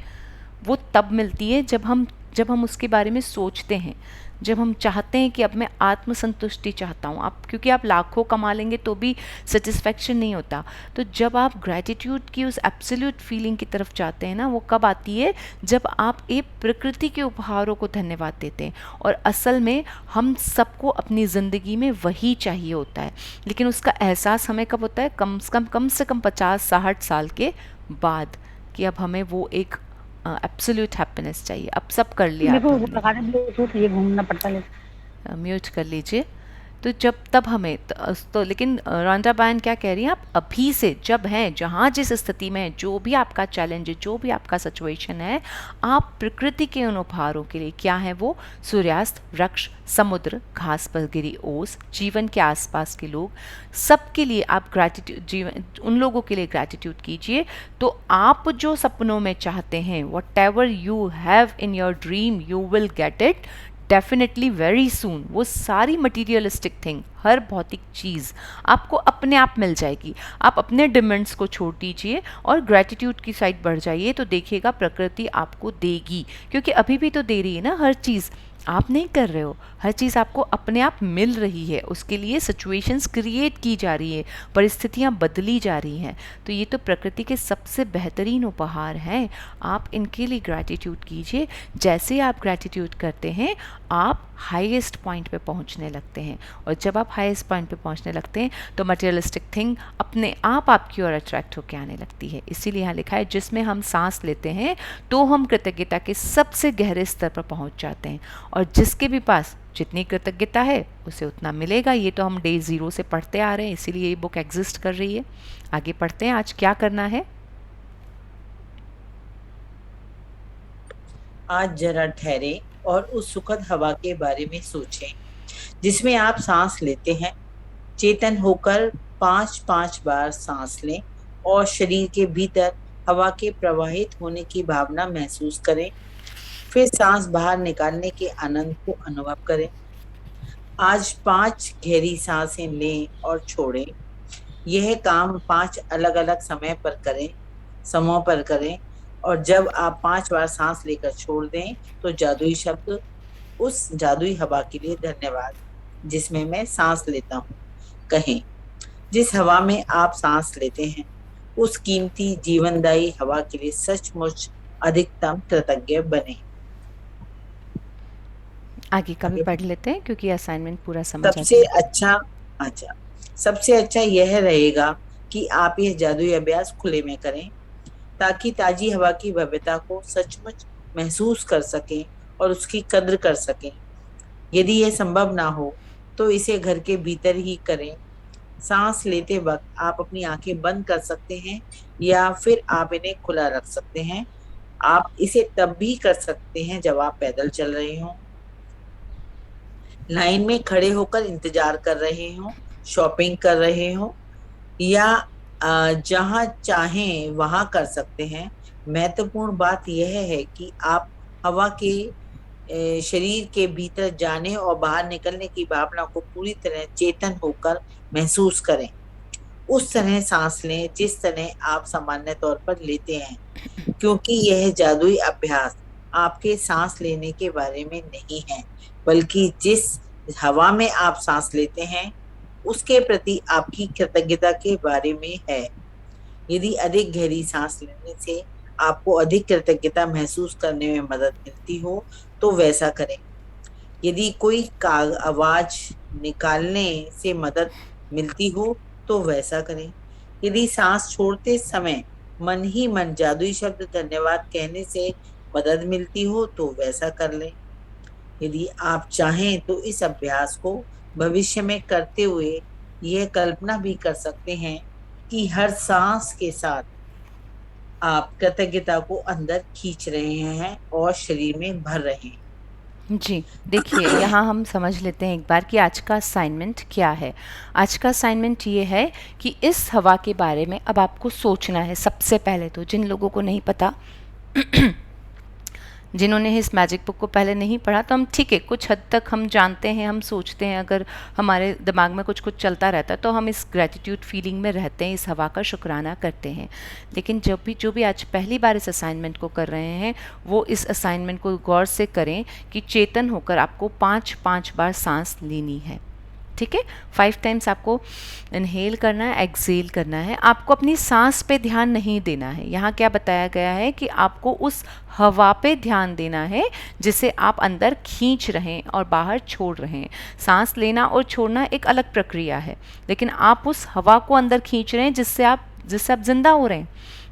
वो तब मिलती है जब हम जब हम उसके बारे में सोचते हैं, जब हम चाहते हैं कि अब मैं आत्मसंतुष्टि चाहता हूँ, आप क्योंकि आप लाखों कमा लेंगे तो भी सेटिस्फेक्शन नहीं होता। तो जब आप ग्रैटिट्यूड की उस एब्सोल्यूट फीलिंग की तरफ जाते हैं ना, वो कब आती है? जब आप एक प्रकृति के उपहारों को धन्यवाद देते हैं। और असल में हम सबको अपनी ज़िंदगी में वही चाहिए होता है, लेकिन उसका एहसास हमें कब होता है? कम से कम 50-60 साल के बाद, कि अब हमें वो एक एब्सोल्यूट हैप्पीनेस चाहिए। अब सब कर लिया मेरे को आप वो हमने, लगाने ब्लूटूथ, ये घूमना पड़ता है। म्यूट कर लीजिए। तो जब तब हमें तो लेकिन रॉन्डा बायन क्या कह रही हैं? आप अभी से जब हैं, जहाँ जिस स्थिति में है, जो भी आपका चैलेंज है, जो भी आपका सिचुएशन है, आप प्रकृति के उन उपहारों के लिए, क्या है वो? सूर्यास्त, वृक्ष, समुद्र, घास पर गिरी ओस, जीवन के आसपास के लोग, सबके लिए आप ग्रैटिट्यूड, जीवन उन लोगों के लिए ग्रैटिट्यूड कीजिए। तो आप जो सपनों में चाहते हैं, what ever you have in your dream, you will get it definitely very soon. वो सारी मटीरियलिस्टिक थिंग, हर भौतिक चीज़ आपको अपने आप मिल जाएगी। आप अपने डिमांड्स को छोड़ दीजिए और ग्रैटिट्यूड की साइड बढ़ जाइए, तो देखिएगा प्रकृति आपको देगी। क्योंकि अभी भी तो दे रही है ना हर चीज़, आप नहीं कर रहे हो, हर चीज़ आपको अपने आप मिल रही है। उसके लिए सिचुएशंस क्रिएट की जा रही है, परिस्थितियाँ बदली जा रही हैं। तो ये तो प्रकृति के सबसे बेहतरीन उपहार हैं, आप इनके लिए ग्रैटिट्यूड कीजिए। जैसे आप ग्रैटिट्यूड करते हैं, आप हाईएस्ट पॉइंट पे पहुंचने लगते हैं, और जब आप हाईएस्ट पॉइंट पे पहुंचने लगते हैं तो मटेरियलिस्टिक थिंग अपने आप आपकी ओर अट्रैक्ट होकर आने लगती है। इसीलिए यहाँ लिखा है, जिसमें हम सांस लेते हैं तो हम कृतज्ञता के सबसे गहरे स्तर पर पहुंच जाते हैं, और जिसके भी पास जितनी कृतज्ञता है उसे उतना मिलेगा। ये तो हम डे 0 से पढ़ते आ रहे हैं, इसीलिए ये बुक एग्जिस्ट कर रही है। आगे पढ़ते हैं, आज क्या करना है। आज जरा ठहरे और उस सुखद हवा के बारे में सोचें जिसमें आप सांस लेते हैं। चेतन होकर 5-5 बार सांस लें और शरीर के भीतर हवा के प्रवाहित होने की भावना महसूस करें। फिर सांस बाहर निकालने के आनंद को अनुभव करें। आज 5 गहरी सांसें लें और छोड़ें। यह काम 5 अलग-अलग समयों पर करें, और जब आप 5 बार सांस लेकर छोड़ दें तो जादुई शब्द उस जादुई हवा के लिए धन्यवाद जिसमें मैं सांस लेता हूँ कहें। जिस हवा में आप सांस लेते हैं उस कीमती जीवनदायी हवा के लिए सचमुच अधिकतम कृतज्ञ बने। आगे का भी पढ़ लेते हैं क्योंकि असाइनमेंट पूरा समझ सबसे अच्छा यह रहेगा कि आप यह जादुई अभ्यास खुले में करें ताकि ताजी हवा की भव्यता को सचमुच महसूस कर सकें और उसकी कद्र कर सकें। यदि यह संभव ना हो तो इसे घर के भीतर ही करें। सांस लेते वक्त आप अपनी आंखें बंद कर सकते हैं या फिर आप इन्हें खुला रख सकते हैं। आप इसे तब भी कर सकते हैं जब आप पैदल चल रहे हों, लाइन में खड़े होकर इंतजार कर रहे हों, शॉपिंग कर रहे हों, या जहां चाहें वहां कर सकते हैं। महत्वपूर्ण बात यह है कि आप हवा के शरीर के भीतर जाने और बाहर निकलने की भावना को पूरी तरह चेतन होकर महसूस करें। उस तरह सांस लें जिस तरह आप सामान्य तौर पर लेते हैं, क्योंकि यह जादुई अभ्यास आपके सांस लेने के बारे में नहीं है, बल्कि जिस हवा में आप सांस लेते हैं उसके प्रति आपकी कृतज्ञता के बारे में है। यदि अधिक गहरी सांस लेने से आपको अधिक कृतज्ञता महसूस करने में मदद मिलती हो तो वैसा करें। यदि कोई आवाज निकालने से मदद मिलती हो तो वैसा करें। यदि सांस छोड़ते समय मन ही मन जादुई शब्द धन्यवाद कहने से मदद मिलती हो तो वैसा कर लें। यदि आप चाहें तो इस अभ्यास को भविष्य में करते हुए यह कल्पना भी कर सकते हैं कि हर सांस के साथ आप कृतज्ञता को अंदर खींच रहे हैं और शरीर में भर रहे हैं। जी, देखिए यहाँ हम समझ लेते हैं एक बार कि आज का असाइनमेंट क्या है। आज का असाइनमेंट ये है कि इस हवा के बारे में अब आपको सोचना है। सबसे पहले तो जिन लोगों को नहीं पता जिन्होंने इस मैजिक बुक को पहले नहीं पढ़ा तो हम ठीक है, कुछ हद तक हम जानते हैं, हम सोचते हैं, अगर हमारे दिमाग में कुछ कुछ चलता रहता है तो हम इस ग्रेटिट्यूड फीलिंग में रहते हैं, इस हवा का शुक्राना करते हैं। लेकिन जो भी आज पहली बार इस असाइनमेंट को कर रहे हैं, वो इस असाइनमेंट को गौर से करें कि चेतन होकर आपको 5 बार सांस लेनी है। ठीक है, 5 टाइम्स आपको इनहेल करना है, एक्सेल करना है। आपको अपनी सांस पे ध्यान नहीं देना है। यहाँ क्या बताया गया है कि आपको उस हवा पे ध्यान देना है जिसे आप अंदर खींच रहे हैं और बाहर छोड़ रहे हैं। सांस लेना और छोड़ना एक अलग प्रक्रिया है, लेकिन आप उस हवा को अंदर खींच रहे हैं जिससे आप जिंदा हो रहे हैं।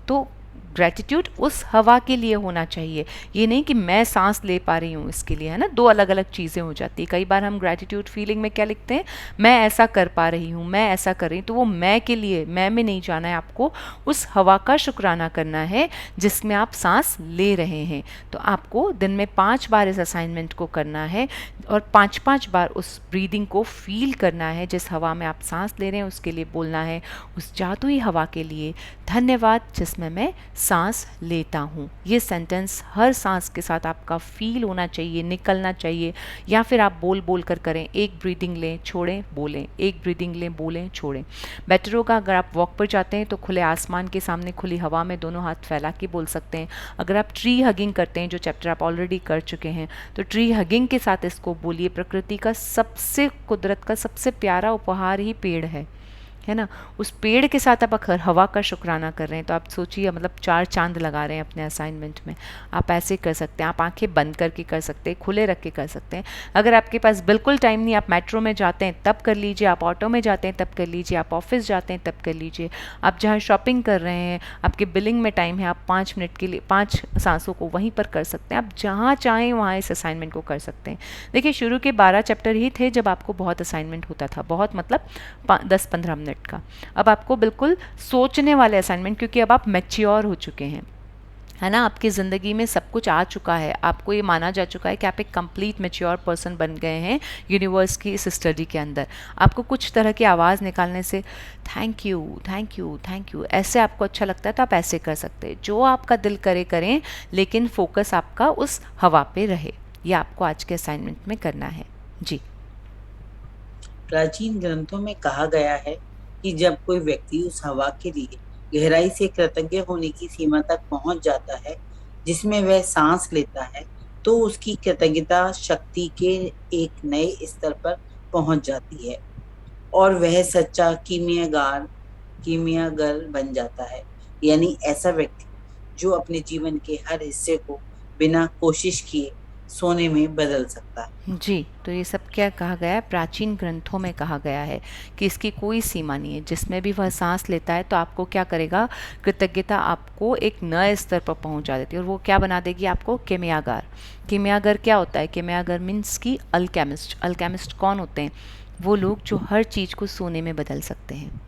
तो ग्रैटिट्यूड उस हवा के लिए होना चाहिए, ये नहीं कि मैं सांस ले पा रही हूँ इसके लिए, है ना। दो अलग अलग चीज़ें हो जाती है। कई बार हम ग्रैटिट्यूड फीलिंग में क्या लिखते हैं, मैं ऐसा कर पा रही हूँ, मैं ऐसा कर रही हूँ, तो वो मैं के लिए, मैं में नहीं जाना है। आपको उस हवा का शुक्राना करना है जिसमें आप सांस ले रहे हैं। तो आपको दिन में 5 बार इस असाइनमेंट को करना है और 5 बार उस ब्रीदिंग को फील करना है। जिस हवा में आप सांस ले रहे हैं उसके लिए बोलना है, उस जादुई हवा के लिए धन्यवाद जिसमें मैं सांस लेता हूँ। ये सेंटेंस हर सांस के साथ आपका फील होना चाहिए, निकलना चाहिए। या फिर आप बोल बोल कर करें, एक ब्रीदिंग लें, छोड़ें, बोलें, एक ब्रीदिंग लें, बोलें, छोड़ें। बेटर होगा अगर आप वॉक पर जाते हैं तो खुले आसमान के सामने खुली हवा में दोनों हाथ फैला के बोल सकते हैं। अगर आप ट्री हगिंग करते हैं, जो चैप्टर आप ऑलरेडी कर चुके हैं, तो ट्री हगिंग के साथ इसको बोलिए। प्रकृति का सबसे, कुदरत का सबसे प्यारा उपहार ही पेड़ है ना। उस पेड़ के साथ आप हवा का शुक्राना कर रहे हैं, तो आप सोचिए, मतलब 4 चांद लगा रहे हैं अपने असाइनमेंट में। आप ऐसे कर सकते हैं, आप आंखें बंद करके कर सकते हैं, खुले रख के कर सकते हैं। अगर आपके पास बिल्कुल टाइम नहीं, आप मेट्रो में जाते हैं तब कर लीजिए, आप ऑटो में जाते हैं तब कर लीजिए, आप ऑफिस जाते हैं तब कर लीजिए, आप जहाँ शॉपिंग कर रहे हैं, आपके बिलिंग में टाइम है, आप 5 मिनट के लिए 5 सांसों को वहीं पर कर सकते हैं। आप जहाँ चाहें वहाँ इस असाइनमेंट को कर सकते हैं। देखिए, शुरू के 12 चैप्टर ही थे जब आपको बहुत असाइनमेंट होता था, बहुत मतलब 10-15 मिनट का। अब आपको बिल्कुल सोचने वाले असाइनमेंट, क्योंकि अब आप मैच्योर हो चुके हैं, है ना। आपकी ज़िंदगी में सब कुछ आ चुका है, आपको ये माना जा चुका है कि आप एक कंप्लीट मैच्योर पर्सन बन गए हैं यूनिवर्स की इस स्टडी के अंदर। आपको कुछ तरह की आवाज़ निकालने से thank you, thank you, thank you, ऐसे आपको अच्छा लगता है तो आप ऐसे कर सकते हैं। जो आपका दिल करे करें, लेकिन फोकस आपका उस हवा पे रहे। ये आपको आज के असाइनमेंट में करना है जी। प्राचीन ग्रंथों में कहा गया है कि जब कोई व्यक्ति उस हवा के लिए गहराई से कृतज्ञ होने की सीमा तक पहुंच जाता है जिसमें वह सांस लेता है, तो उसकी कृतज्ञता शक्ति के एक नए स्तर पर पहुंच जाती है और वह सच्चा कीमियागर बन जाता है। यानी ऐसा व्यक्ति जो अपने जीवन के हर हिस्से को बिना कोशिश किए सोने में बदल सकता है। जी, तो ये सब क्या कहा गया है, प्राचीन ग्रंथों में कहा गया है कि इसकी कोई सीमा नहीं है। जिसमें भी वह सांस लेता है तो आपको क्या करेगा, कृतज्ञता आपको एक नए स्तर पर पहुंचा देती है और वो क्या बना देगी आपको, कीमियागर। कीमियागर क्या होता है, कीमियागर मीन्स की अल्केमिस्ट। अल्केमिस्ट कौन होते हैं, वो लोग जो हर चीज़ को सोने में बदल सकते हैं।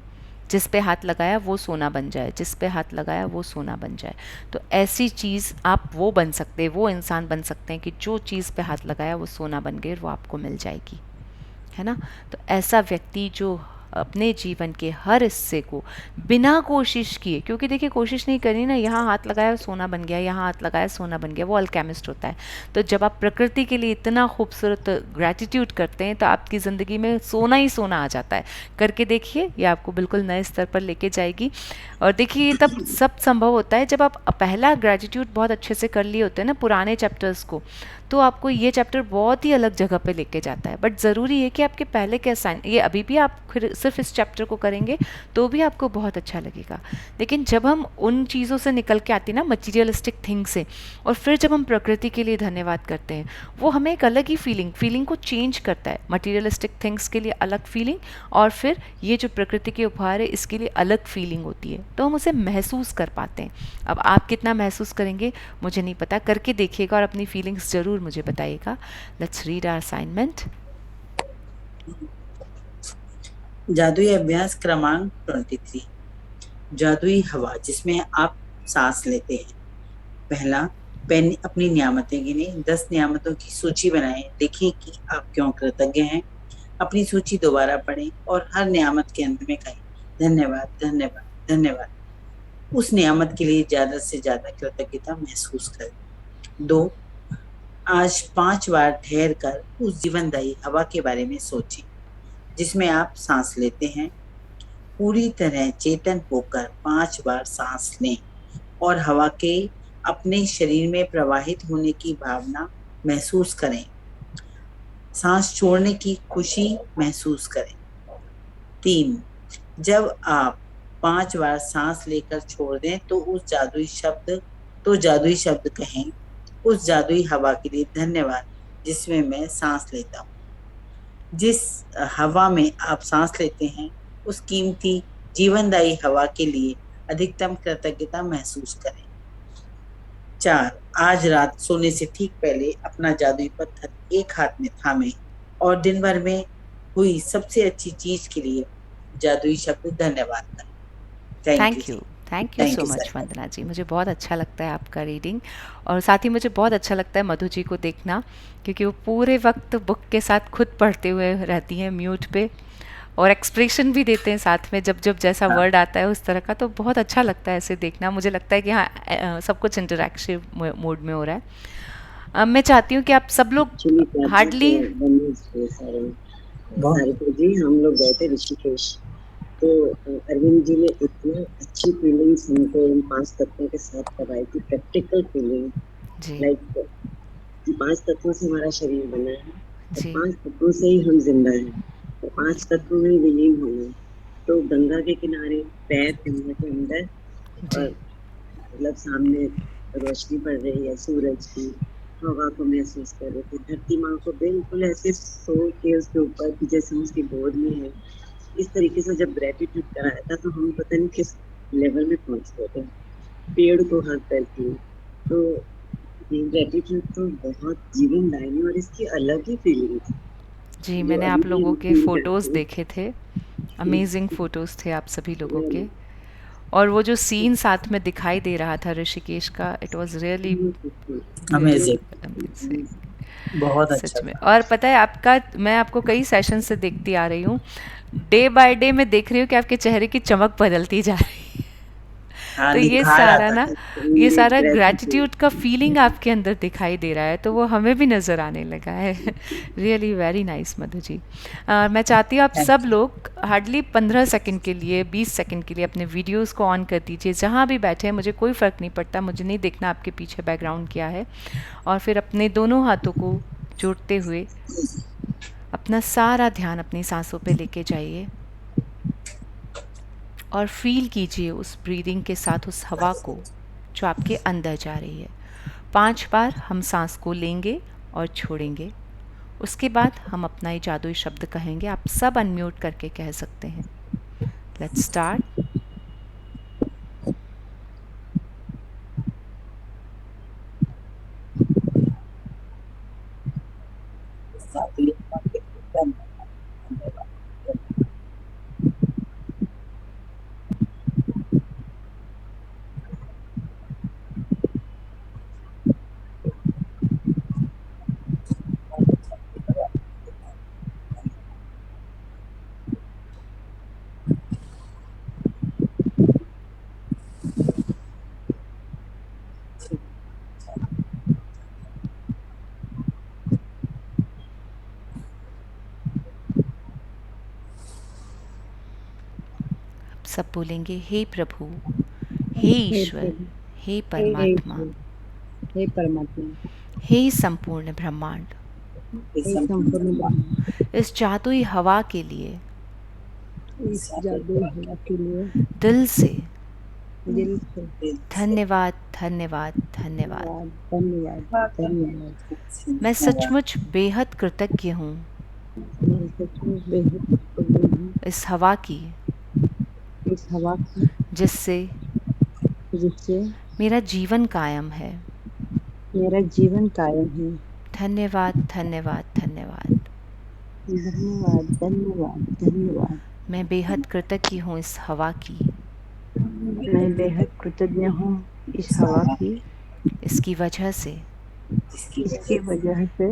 जिस पे हाथ लगाया वो सोना बन जाए, जिस पे हाथ लगाया वो सोना बन जाए। तो ऐसी चीज़ आप वो बन सकते हैं, वो इंसान बन सकते हैं कि जो चीज़ पे हाथ लगाया वो सोना बन गई और वो आपको मिल जाएगी, है ना। तो ऐसा व्यक्ति जो अपने जीवन के हर हिस्से को बिना कोशिश किए, क्योंकि देखिए कोशिश नहीं करनी ना, यहाँ हाथ लगाया सोना बन गया, यहाँ हाथ लगाया सोना बन गया, वो अल्केमिस्ट होता है। तो जब आप प्रकृति के लिए इतना खूबसूरत ग्रैटिट्यूड करते हैं तो आपकी ज़िंदगी में सोना ही सोना आ जाता है। करके देखिए, ये आपको बिल्कुल नए स्तर पर लेके जाएगी। और देखिए, ये तब सब संभव होता है जब आप पहला ग्रैटिट्यूड बहुत अच्छे से कर लिए होते हैं ना, पुराने चैप्टर्स को, तो आपको ये चैप्टर बहुत ही अलग जगह पे लेके जाता है। बट ज़रूरी है कि आपके पहले के ये अभी भी आप फिर सिर्फ इस चैप्टर को करेंगे तो भी आपको बहुत अच्छा लगेगा। लेकिन जब हम उन चीज़ों से निकल के आते हैं ना, मटीरियलिस्टिक थिंग से, और फिर जब हम प्रकृति के लिए धन्यवाद करते हैं, वो हमें एक अलग ही फीलिंग को चेंज करता है। मटीरियलिस्टिक थिंग्स के लिए अलग फीलिंग, और फिर ये जो प्रकृति के उपहार है इसके लिए अलग फीलिंग होती है, तो हम उसे महसूस कर पाते हैं। अब आप कितना महसूस करेंगे मुझे नहीं पता, करके देखिएगा और अपनी फीलिंग्स ज़रूर मुझे बताइएगा। Let's read our assignment. जादुई अभ्यास क्रमांक 23, जादुई हवा जिसमें आप सांस लेते हैं। पहला, अपनी नियामतें गिनें। 10 नियामतों की सूची बनाएं। देखें कि आप क्यों कृतज्ञ हैं। अपनी सूची दोबारा पढ़ें और हर नियामत के अंत में कहें धन्यवाद, धन्यवाद, धन्यवाद। उस नियामत के लिए ज्यादा से ज्यादा कृतज्ञता महसूस करें। 2, आज 5 बार ठहर कर उस जीवनदायी हवा के बारे में सोचें जिसमें आप सांस लेते हैं। पूरी तरह चेतन होकर 5 बार सांस लें और हवा के अपने शरीर में प्रवाहित होने की भावना महसूस करें। सांस छोड़ने की खुशी महसूस करें। 3, जब आप 5 बार सांस लेकर छोड़ दें तो जादुई शब्द कहें, उस जादुई हवा के लिए धन्यवाद जिसमें मैं सांस लेता हूँ। जिस हवा में आप सांस लेते हैं उस कीमती जीवनदायी हवा के लिए अधिकतम कृतज्ञता महसूस करें। 4, आज रात सोने से ठीक पहले अपना जादुई पत्थर एक हाथ में थामे और दिन भर में हुई सबसे अच्छी चीज के लिए जादुई शब्द धन्यवाद करें। थैंक यू सो मच वंदना जी। मुझे बहुत अच्छा लगता है आपका रीडिंग, और साथ ही मुझे बहुत अच्छा लगता है मधु जी को देखना, क्योंकि वो पूरे वक्त बुक के साथ खुद पढ़ते हुए रहती हैं म्यूट पे, और एक्सप्रेशन भी देते हैं साथ में जब जब जैसा वर्ड आता है उस तरह का। तो बहुत अच्छा लगता है ऐसे देखना। मुझे लगता है कि हाँ, सब कुछ इंटरैक्टिव मोड में हो रहा है। मैं चाहती हूँ कि आप सब लोग हार्डली जी हम लोग गए थे ऋषिकेश, तो अरविंद जी ने इतना अच्छी फीलिंग्स हमको इन 5 तत्वों के साथ कराई थी, प्रैक्टिकल फीलिंग। लाइक 5 तत्वों से हमारा शरीर बना है और 5 तत्वों से ही हम जिंदा हैं, तो 5 तत्वों में विलीन होना। तो गंगा के किनारे पैर गंगा के अंदर और मतलब सामने रोशनी पड़ रही है सूरज की, हवा को महसूस कर रहे थे, धरती माँ को बिल्कुल ऐसे सो के उसके ऊपर की जैसे उसकी गोद में है। इस तरीके से जब ग्रेटिट्यूड कराया था तो हम पता नहीं किस लेवल में पहुंच गए थे, पेड़ को हक करती। तो ग्रेटिट्यूड तो बहुत जीवनदायी और इसकी अलग ही फीलिंग थी जी। मैंने आप लोगों के फोटोज देखे थे, अमेजिंग फोटोज थे आप सभी लोगों के, और वो जो सीन साथ में दिखाई दे रहा था ऋषिकेश का, इट वाज रियली अमेजिंग, बहुत अच्छा सच में। और पता है आपका, मैं आपको कई सेशन से देखती आ रही हूँ, डे बाय डे मैं देख रही हूँ कि आपके चेहरे की चमक बदलती जा रही है। तो ये सारा ना, ये सारा ग्रैटिट्यूड का फीलिंग आपके अंदर दिखाई दे रहा है, तो वो हमें भी नज़र आने लगा है। Really very nice Madhu ji. मैं चाहती हूँ आप सब लोग हार्डली 15 सेकंड के लिए, 20 सेकंड के लिए अपने वीडियोस को ऑन कर दीजिए, जहाँ भी बैठे हैं। मुझे कोई फ़र्क नहीं पड़ता, मुझे नहीं देखना आपके पीछे बैकग्राउंड क्या है। और फिर अपने दोनों हाथों को जोड़ते हुए अपना सारा ध्यान अपनी सांसों पे लेके जाइए और फील कीजिए उस ब्रीदिंग के साथ उस हवा को जो आपके अंदर जा रही है। 5 बार हम सांस को लेंगे और छोड़ेंगे। उसके बाद हम अपना ये जादुई शब्द कहेंगे। आप सब अनम्यूट करके कह सकते हैं। Let's start. सब बोलेंगे, हे प्रभु, हे ईश्वर, हे परमात्मा, हे परमात्मा, हे संपूर्ण ब्रह्मांड, इस जादुई हवा के लिए, इस जादुई हवा के लिए दिल से धन्यवाद, धन्यवाद, धन्यवाद, धन्यवाद, धन्यवाद। मैं सचमुच बेहद कृतज्ञ हूँ इस हवा की, जिससे मेरा जीवन कायम है। धन्यवाद, धन्यवाद, धन्यवाद। धन्यवाद। मैं बेहद कृतज्ञ हूँ इस हवा की, मैं बेहद कृतज्ञ हूँ इस हवा की। इसकी वजह से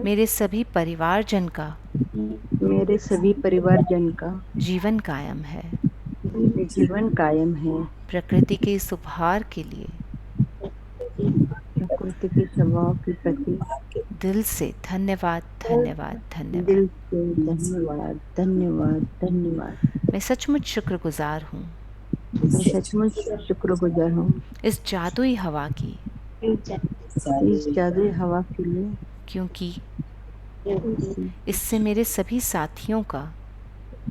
मेरे सभी परिवारजन का जीवन कायम है। प्रकृति के इस उपहार के लिए प्रकृति के स्वभाव के प्रति दिल से धन्यवाद, धन्यवाद, धन्यवाद। दिल से धन्यवाद, धन्यवाद, धन्यवाद। मैं सचमुच शुक्रगुजार हूँ मैं सचमुच शुक्रगुजार हूँ इस जादुई हवा की, इस जादुई हवा के लिए, क्योंकि इससे मेरे सभी साथियों का,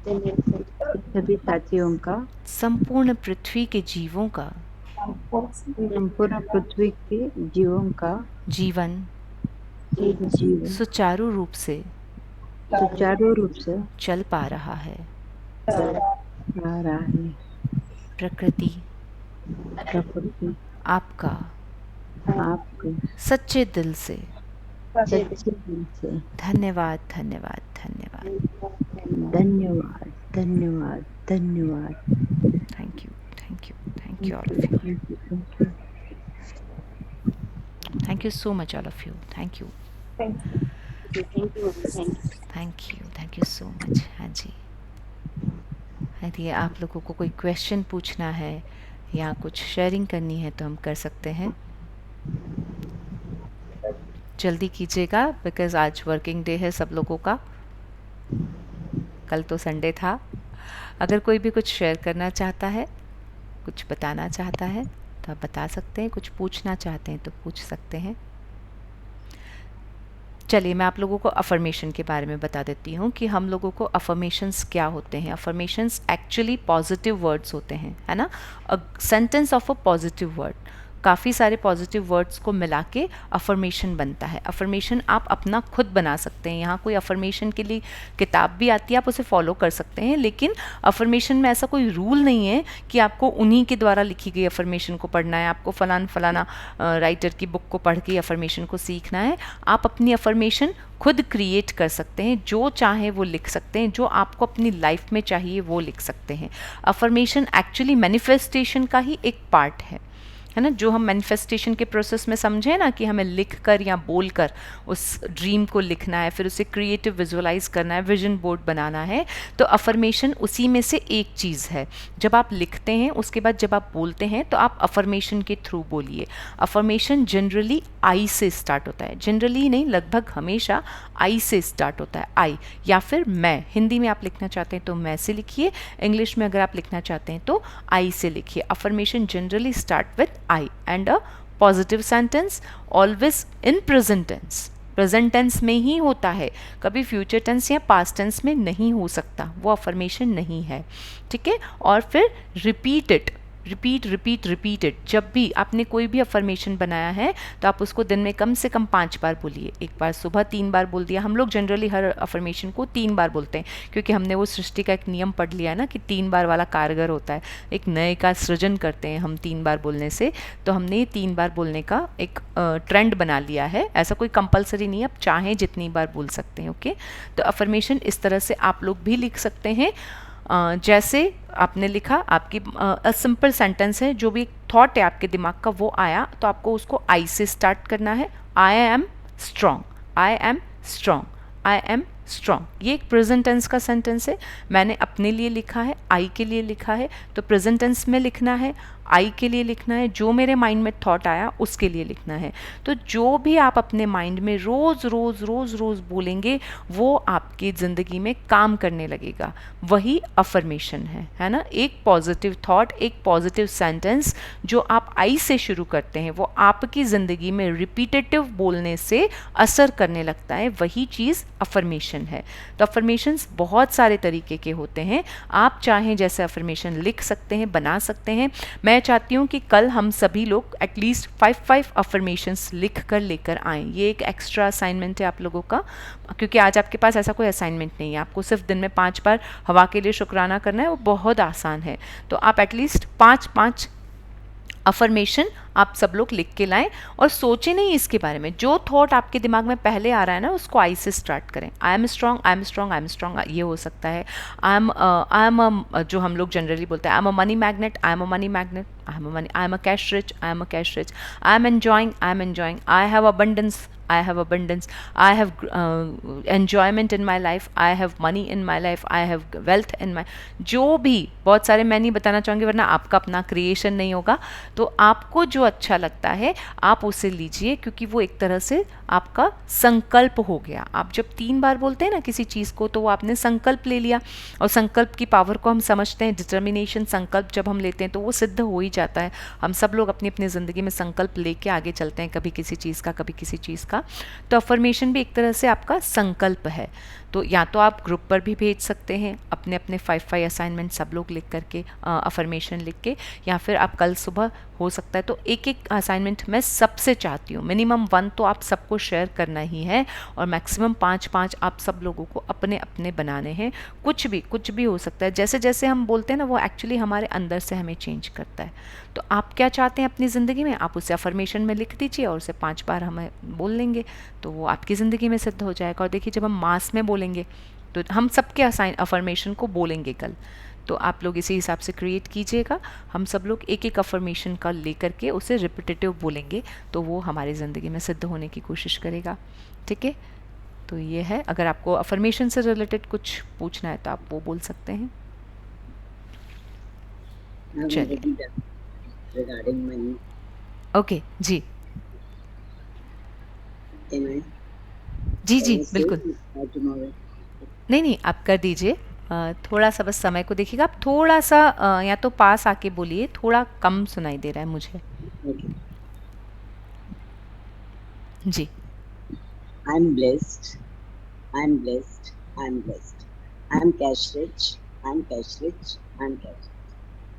सभी साथियों का, संपूर्ण पृथ्वी के जीवों का संपूर्ण पृथ्वी के जीवों का जीवन जीवन सुचारू रूप से सुचारू रूप से चल पा रहा है। आ रहा है। प्रकृति प्रकृति आपका आपको सच्चे दिल से सच्चे दिल से धन्यवाद, धन्यवाद, धन्यवाद। धन्यवाद, धन्यवाद, धन्यवाद। Thank you, thank you, thank you all of you, thank you so much all of you, thank you, thank you so much. हाँ जी, यदि आप लोगों को कोई क्वेश्चन पूछना है या कुछ शेयरिंग करनी है तो हम कर सकते हैं। जल्दी कीजिएगा बिकॉज़ आज वर्किंग डे है सब लोगों का, कल तो संडे था। अगर कोई भी कुछ शेयर करना चाहता है, कुछ बताना चाहता है तो आप बता सकते हैं, कुछ पूछना चाहते हैं तो पूछ सकते हैं। चलिए मैं आप लोगों को अफर्मेशन के बारे में बता देती हूँ कि हम लोगों को अफर्मेशंस क्या होते हैं। अफर्मेशंस एक्चुअली पॉजिटिव वर्ड्स होते हैं, है ना। A sentence of a positive word, काफ़ी सारे पॉजिटिव वर्ड्स को मिला के अफर्मेशन बनता है। अफर्मेशन आप अपना खुद बना सकते हैं। यहाँ कोई अफर्मेशन के लिए किताब भी आती है, आप उसे फॉलो कर सकते हैं, लेकिन अफर्मेशन में ऐसा कोई रूल नहीं है कि आपको उन्हीं के द्वारा लिखी गई अफर्मेशन को पढ़ना है, आपको फलाना राइटर की बुक को पढ़ के अफर्मेशन को सीखना है। आप अपनी अफर्मेशन खुद क्रिएट कर सकते हैं, जो चाहे वो लिख सकते हैं, जो आपको अपनी लाइफ में चाहिए वो लिख सकते हैं। अफर्मेशन एक्चुअली मैनिफेस्टेशन का ही एक पार्ट है ना। जो हम मैनिफेस्टेशन के प्रोसेस में समझे ना कि हमें लिख कर या बोल कर उस ड्रीम को लिखना है, फिर उसे क्रिएटिव विजुअलाइज करना है, विजन बोर्ड बनाना है, तो अफर्मेशन उसी में से एक चीज़ है। जब आप लिखते हैं उसके बाद जब आप बोलते हैं तो आप अफर्मेशन के थ्रू बोलिए। अफर्मेशन जनरली आई से स्टार्ट होता है, जनरली नहीं लगभग हमेशा आई से स्टार्ट होता है। आई या फिर मैं, हिंदी में आप लिखना चाहते हैं तो मैं से लिखिए, इंग्लिश में अगर आप लिखना चाहते हैं तो आई से लिखिए। Affirmation generally start with I and a positive sentence always in present tense। Present tense में ही होता है, कभी फ्यूचर टेंस या पास्ट टेंस में नहीं हो सकता, वो अफर्मेशन नहीं है, ठीक है। और फिर रिपीट इट, रिपीट इट। जब भी आपने कोई भी अफर्मेशन बनाया है तो आप उसको दिन में कम से कम 5 बार बोलिए। एक बार सुबह 3 बार बोल दिया, हम लोग जनरली हर अफर्मेशन को 3 बार बोलते हैं क्योंकि हमने वो सृष्टि का एक नियम पढ़ लिया ना कि 3 बार वाला कारगर होता है, एक नए का सृजन करते हैं हम 3 बार बोलने से। तो हमने ये 3 बार बोलने का एक ट्रेंड बना लिया है, ऐसा कोई कंपलसरी नहीं है, आप चाहें जितनी बार बोल सकते हैं, ओके। तो अफर्मेशन इस तरह से आप लोग भी लिख सकते हैं। जैसे आपने लिखा, आपकी सिंपल सेंटेंस है, जो भी थॉट है आपके दिमाग का वो आया तो आपको उसको आई से स्टार्ट करना है। I am strong, I am strong, I am strong. ये एक प्रेजेंट टेंस का सेंटेंस है, मैंने अपने लिए लिखा है, आई के लिए लिखा है, तो प्रेजेंट टेंस में लिखना है, आई के लिए लिखना है, जो मेरे माइंड में थॉट आया उसके लिए लिखना है। तो जो भी आप अपने माइंड में रोज़ रोज़ रोज़ रोज़ बोलेंगे वो आपकी ज़िंदगी में काम करने लगेगा, वही अफर्मेशन है ना। एक पॉजिटिव थॉट, एक पॉजिटिव सेंटेंस जो आप आई से शुरू करते हैं वो आपकी ज़िंदगी में रिपीटेटिव बोलने से असर करने लगता है, वही चीज़ अफर्मेशन है। तो अफर्मेशंस बहुत सारे तरीके के होते हैं, आप चाहें जैसे अफर्मेशन लिख सकते हैं, बना सकते हैं। मैं चाहती हूँ कि कल हम सभी लोग एटलीस्ट 5 अफर्मेशंस लिख कर लेकर आएँ। ये एक एक्स्ट्रा असाइनमेंट है आप लोगों का, क्योंकि आज आपके पास ऐसा कोई असाइनमेंट नहीं है, आपको सिर्फ दिन में 5 बार हवा के लिए शुक्राना करना है, वो बहुत आसान है। तो आप एटलीस्ट 5 अफर्मेशन आप सब लोग लिख के लाएं और सोचें नहीं इसके बारे में। जो थॉट आपके दिमाग में पहले आ रहा है ना उसको आई से स्टार्ट करें। I am strong, I am strong, I am strong, ये हो सकता है। आई एम जो हम लोग जनरली बोलते हैं, आई am a money magnet, I am a money magnet, I am a cash rich, I am a cash rich, I am enjoying, I am enjoying, I have abundance, I have abundance, I have enjoyment in my life, I have money in my life, I have wealth in my, जो भी बहुत सारे मैं नहीं बताना चाहूँगी वरना आपका अपना क्रिएशन नहीं होगा। तो आपको जो जो अच्छा लगता है आप उसे लीजिए, क्योंकि वो एक तरह से आपका संकल्प हो गया। आप जब 3 बार बोलते हैं ना किसी चीज़ को, तो वो आपने संकल्प ले लिया, और संकल्प की पावर को हम समझते हैं, डिटर्मिनेशन, संकल्प जब हम लेते हैं तो वो सिद्ध हो ही जाता है। हम सब लोग अपनी अपनी ज़िंदगी में संकल्प लेके आगे चलते हैं, कभी किसी चीज़ का, कभी किसी चीज़ का। तो अफर्मेशन भी एक तरह से आपका संकल्प है। तो या तो आप ग्रुप पर भी भेज सकते हैं अपने अपने 5 असाइनमेंट सब लोग लिख करके, अफर्मेशन लिख के, या फिर आप कल सुबह हो सकता है तो एक एक असाइनमेंट मैं सबसे चाहती हूँ, मिनिमम 1 तो आप सबको शेयर करना ही है, और मैक्सिमम 5-5 आप सब लोगों को अपने अपने बनाने हैं। कुछ भी हो सकता है, जैसे जैसे हम बोलते हैं ना वो एक्चुअली हमारे अंदर से हमें चेंज करता है। तो आप क्या चाहते हैं अपनी ज़िंदगी में, आप उसे अफर्मेशन में लिख दीजिए और उसे 5 बार हमें बोल लेंगे, तो वो आपकी ज़िंदगी में सिद्ध हो जाएगा। और देखिए जब हम मास में बोलेंगे तो हम सबके अफर्मेशन को बोलेंगे कल, तो आप लोग इसी हिसाब से क्रिएट कीजिएगा। हम सब लोग एक एक अफर्मेशन का लेकर के उसे रिपीटेटिव बोलेंगे, तो वो हमारी ज़िंदगी में सिद्ध होने की कोशिश करेगा। ठीक है, तो ये है। अगर आपको अफर्मेशन से रिलेटेड कुछ पूछना है तो आप वो बोल सकते हैं। चलिए, रिगार्डिंग मनी, ओके जी, कैन आई जी बिल्कुल। टुमारो? नहीं आप कर दीजिए। थोड़ा सा बस समय को देखिएगा आप, थोड़ा सा या तो पास आके बोलिए, थोड़ा कम सुनाई दे रहा है मुझे। ओके। जी। I'm blessed. I'm blessed. I'm blessed. I'm cash rich. I'm cash rich. I'm cash rich.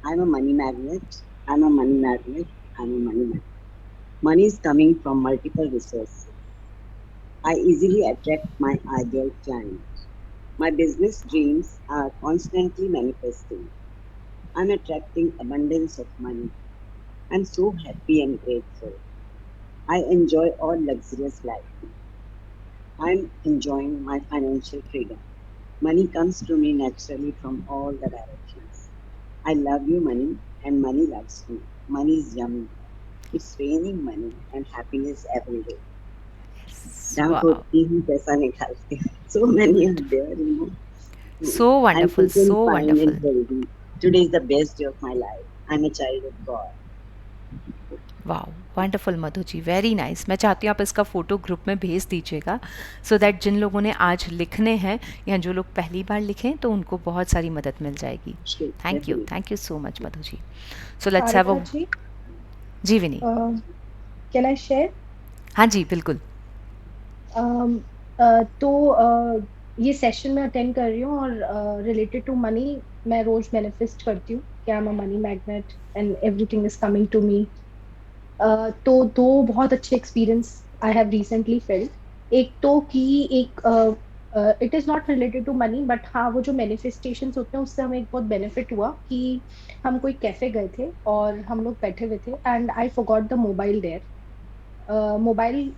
I'm a money magnet. I'm a money magnet. I'm a money magnet. Money is coming from multiple resources. I easily attract my ideal client. My business dreams are constantly manifesting. I'm attracting abundance of money. I'm so happy and grateful. I enjoy all luxurious life. I'm enjoying my financial freedom. Money comes to me naturally from all the directions. I love you, money, and money loves me. Money is yummy. It's raining money and happiness every day. जहाँ Wow. खोजती हूँ पैसा निकालती हूँ. So many are there, you know. So wonderful, I'm feeling so fine wonderful. and healthy. Today is the best day of my life. I'm a child of God. Wow, wonderful Madhu ji, very nice. मैं चाहती हूँ आप इसका photo group में भेज दीजिएगा, so that जिन लोगों ने आज लिखने हैं या जो लोग पहली बार लिखें तो उनको बहुत सारी मदद मिल जाएगी। Sure, thank you so much Madhu ji. So let's have a, जी विनी, कैन आई शेयर? हाँ जी बिल्कुल। ये सेशन मैं अटेंड कर रही हूँ और रिलेटेड टू मनी मैं रोज मैनिफेस्ट करती हूँ कि I am a money magnet and everything is coming to me. तो दो बहुत अच्छे experience I have recently felt. एक तो कि it is not related to money, but हाँ वो जो मैनिफेस्टेशंस होते हैं उससे हमें एक बहुत बेनिफिट हुआ कि हम कोई कैफे गए थे और हम लोग बैठे हुए थे and I forgot the mobile there. Mobile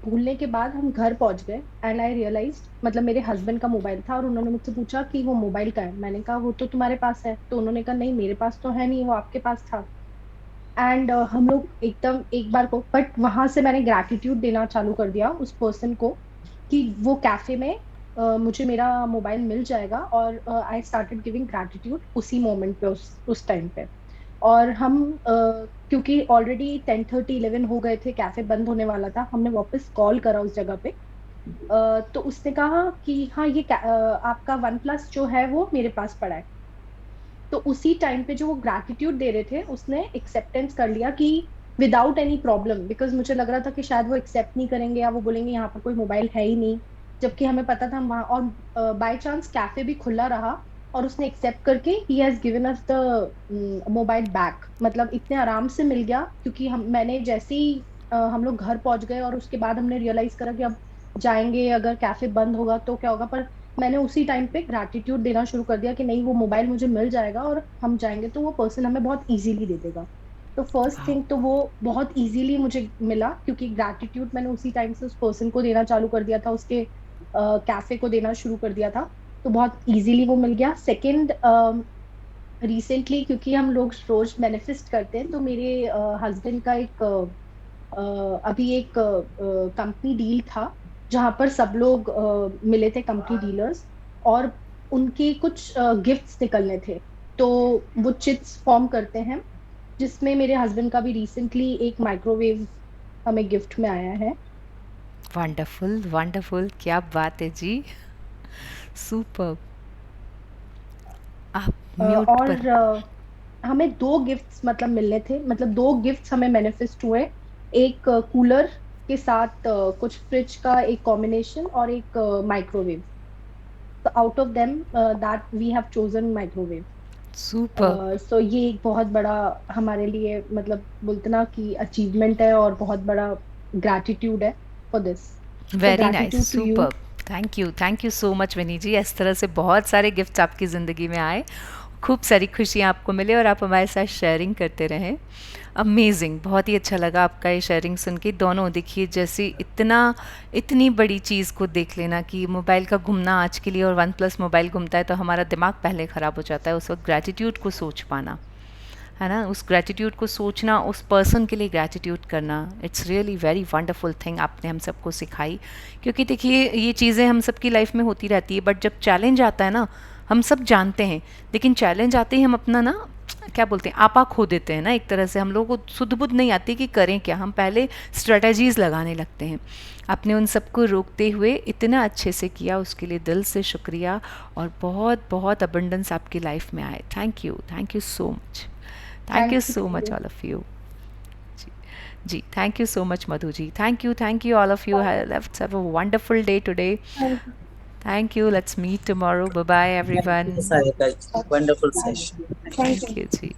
भूलने के बाद हम घर पहुंच गए एंड आई रियलाइज, मतलब मेरे हस्बैंड का मोबाइल था और उन्होंने मुझसे पूछा कि वो मोबाइल का है। मैंने कहा वो तो तुम्हारे पास है, तो उन्होंने कहा नहीं मेरे पास तो है नहीं, वो आपके पास था। एंड हम लोग एकदम एक बार को, बट वहां से मैंने ग्रैटिट्यूड देना चालू कर दिया उस पर्सन को कि वो कैफे में मुझे मेरा मोबाइल मिल जाएगा, और आई स्टार्टेड गिविंग ग्रैटिट्यूड उसी मोमेंट पे, उस टाइम पे। और हम क्योंकि ऑलरेडी 10:30-11 हो गए थे, कैफे बंद होने वाला था, हमने वापस कॉल करा उस जगह पे। तो उसने कहा कि हाँ ये आपका OnePlus जो है वो मेरे पास पड़ा है। तो उसी टाइम पे जो वो ग्रैटिट्यूड दे रहे थे उसने एक्सेप्टेंस कर लिया कि विदाउट एनी प्रॉब्लम, बिकॉज मुझे लग रहा था कि शायद वो एक्सेप्ट नहीं करेंगे या वो बोलेंगे यहाँ पर कोई मोबाइल है ही नहीं, जबकि हमें पता था हम वहाँ, और बाय चांस कैफे भी खुला रहा और उसने एक्सेप्ट करके he has given us the mobile back. मतलब इतने आराम से मिल गया, क्योंकि मैंने जैसे ही हम लोग घर पहुंच गए और उसके बाद हमने रियलाइज करा कि अब जाएंगे, अगर कैफे बंद होगा तो क्या होगा, पर मैंने उसी टाइम पे ग्रैटिट्यूड देना शुरू कर दिया कि नहीं वो मोबाइल मुझे मिल जाएगा और हम जाएंगे तो वो पर्सन हमें बहुत इजीली दे देगा। तो फर्स्ट थिंग तो वो बहुत इजीली मुझे मिला, क्योंकि ग्रैटिट्यूड मैंने उसी टाइम से उस पर्सन को देना चालू कर दिया था, उसके कैफे को देना शुरू कर दिया था, तो बहुत इजीली वो मिल गया। सेकेंड, रिसेंटली क्योंकि हम लोग रोज मैनिफेस्ट करते हैं, तो मेरे हस्बैंड का एक अभी एक कंपनी डील था जहां पर सब लोग मिले थे, कंपनी डीलर्स, और उनके कुछ गिफ्ट्स निकलने थे। तो वो चिट्स फॉर्म करते हैं जिसमें मेरे हस्बैंड का भी रिसेंटली एक माइक्रोवेव हमें गिफ्ट में आया है। वंडरफुल वंडरफुल, क्या बात है जी, सुपर। आप म्यूट और पर। हमें 2 गिफ्ट्स मतलब मिलने थे, मतलब 2 गिफ्ट्स हमें मैनिफेस्ट हुए। एक कूलर के साथ कुछ फ्रिज का एक कॉम्बिनेशन और एक माइक्रोवेव। तो out of them that we have chosen microwave. Super. So ये एक बहुत बड़ा हमारे लिए, मतलब बोलते ना कि अचीवमेंट है और बहुत बड़ा ग्रैटिट्यूड है for this. So very nice, gratitude to you. Super. Thank you so much Vini ji, इस तरह से बहुत सारे गिफ्ट्स आपकी ज़िंदगी में आए, खूब सारी खुशियाँ आपको मिले और आप हमारे साथ शेयरिंग करते रहें। अमेजिंग, बहुत ही अच्छा लगा आपका ये शेयरिंग सुन के। दोनों देखिए जैसी इतनी बड़ी चीज़ को देख लेना कि मोबाइल का घूमना आज के लिए, और वन प्लस मोबाइल घूमता है तो हमारा दिमाग पहले ख़राब हो जाता है। उस वक्त ग्रैटिट्यूड को सोच पाना, है ना, उस ग्रैटिट्यूड को सोचना, उस पर्सन के लिए ग्रैटिट्यूड करना, it's really very wonderful thing आपने हम सबको सिखाई। क्योंकि देखिए ये चीज़ें हम सबकी लाइफ में होती रहती है, बट जब चैलेंज आता है ना, हम सब जानते हैं, लेकिन चैलेंज आते ही हम अपना ना, क्या बोलते हैं, आपा खो देते हैं ना, एक तरह से हम लोगों को सुध बुध नहीं आती कि करें क्या। हम पहले स्ट्रेटजीज़ लगाने लगते हैं। आपने उन सबको रोकते हुए इतना अच्छे से किया, उसके लिए दिल से शुक्रिया, और बहुत बहुत अबंडेंस आपकी लाइफ में आए। Thank you so much. Thank you so much, all of you. जी, thank you so much, Madhu ji. Thank you, all of you. Let's have a wonderful day today. Thank you. Let's meet tomorrow. Bye bye, everyone. Wonderful session. Thank you, ji.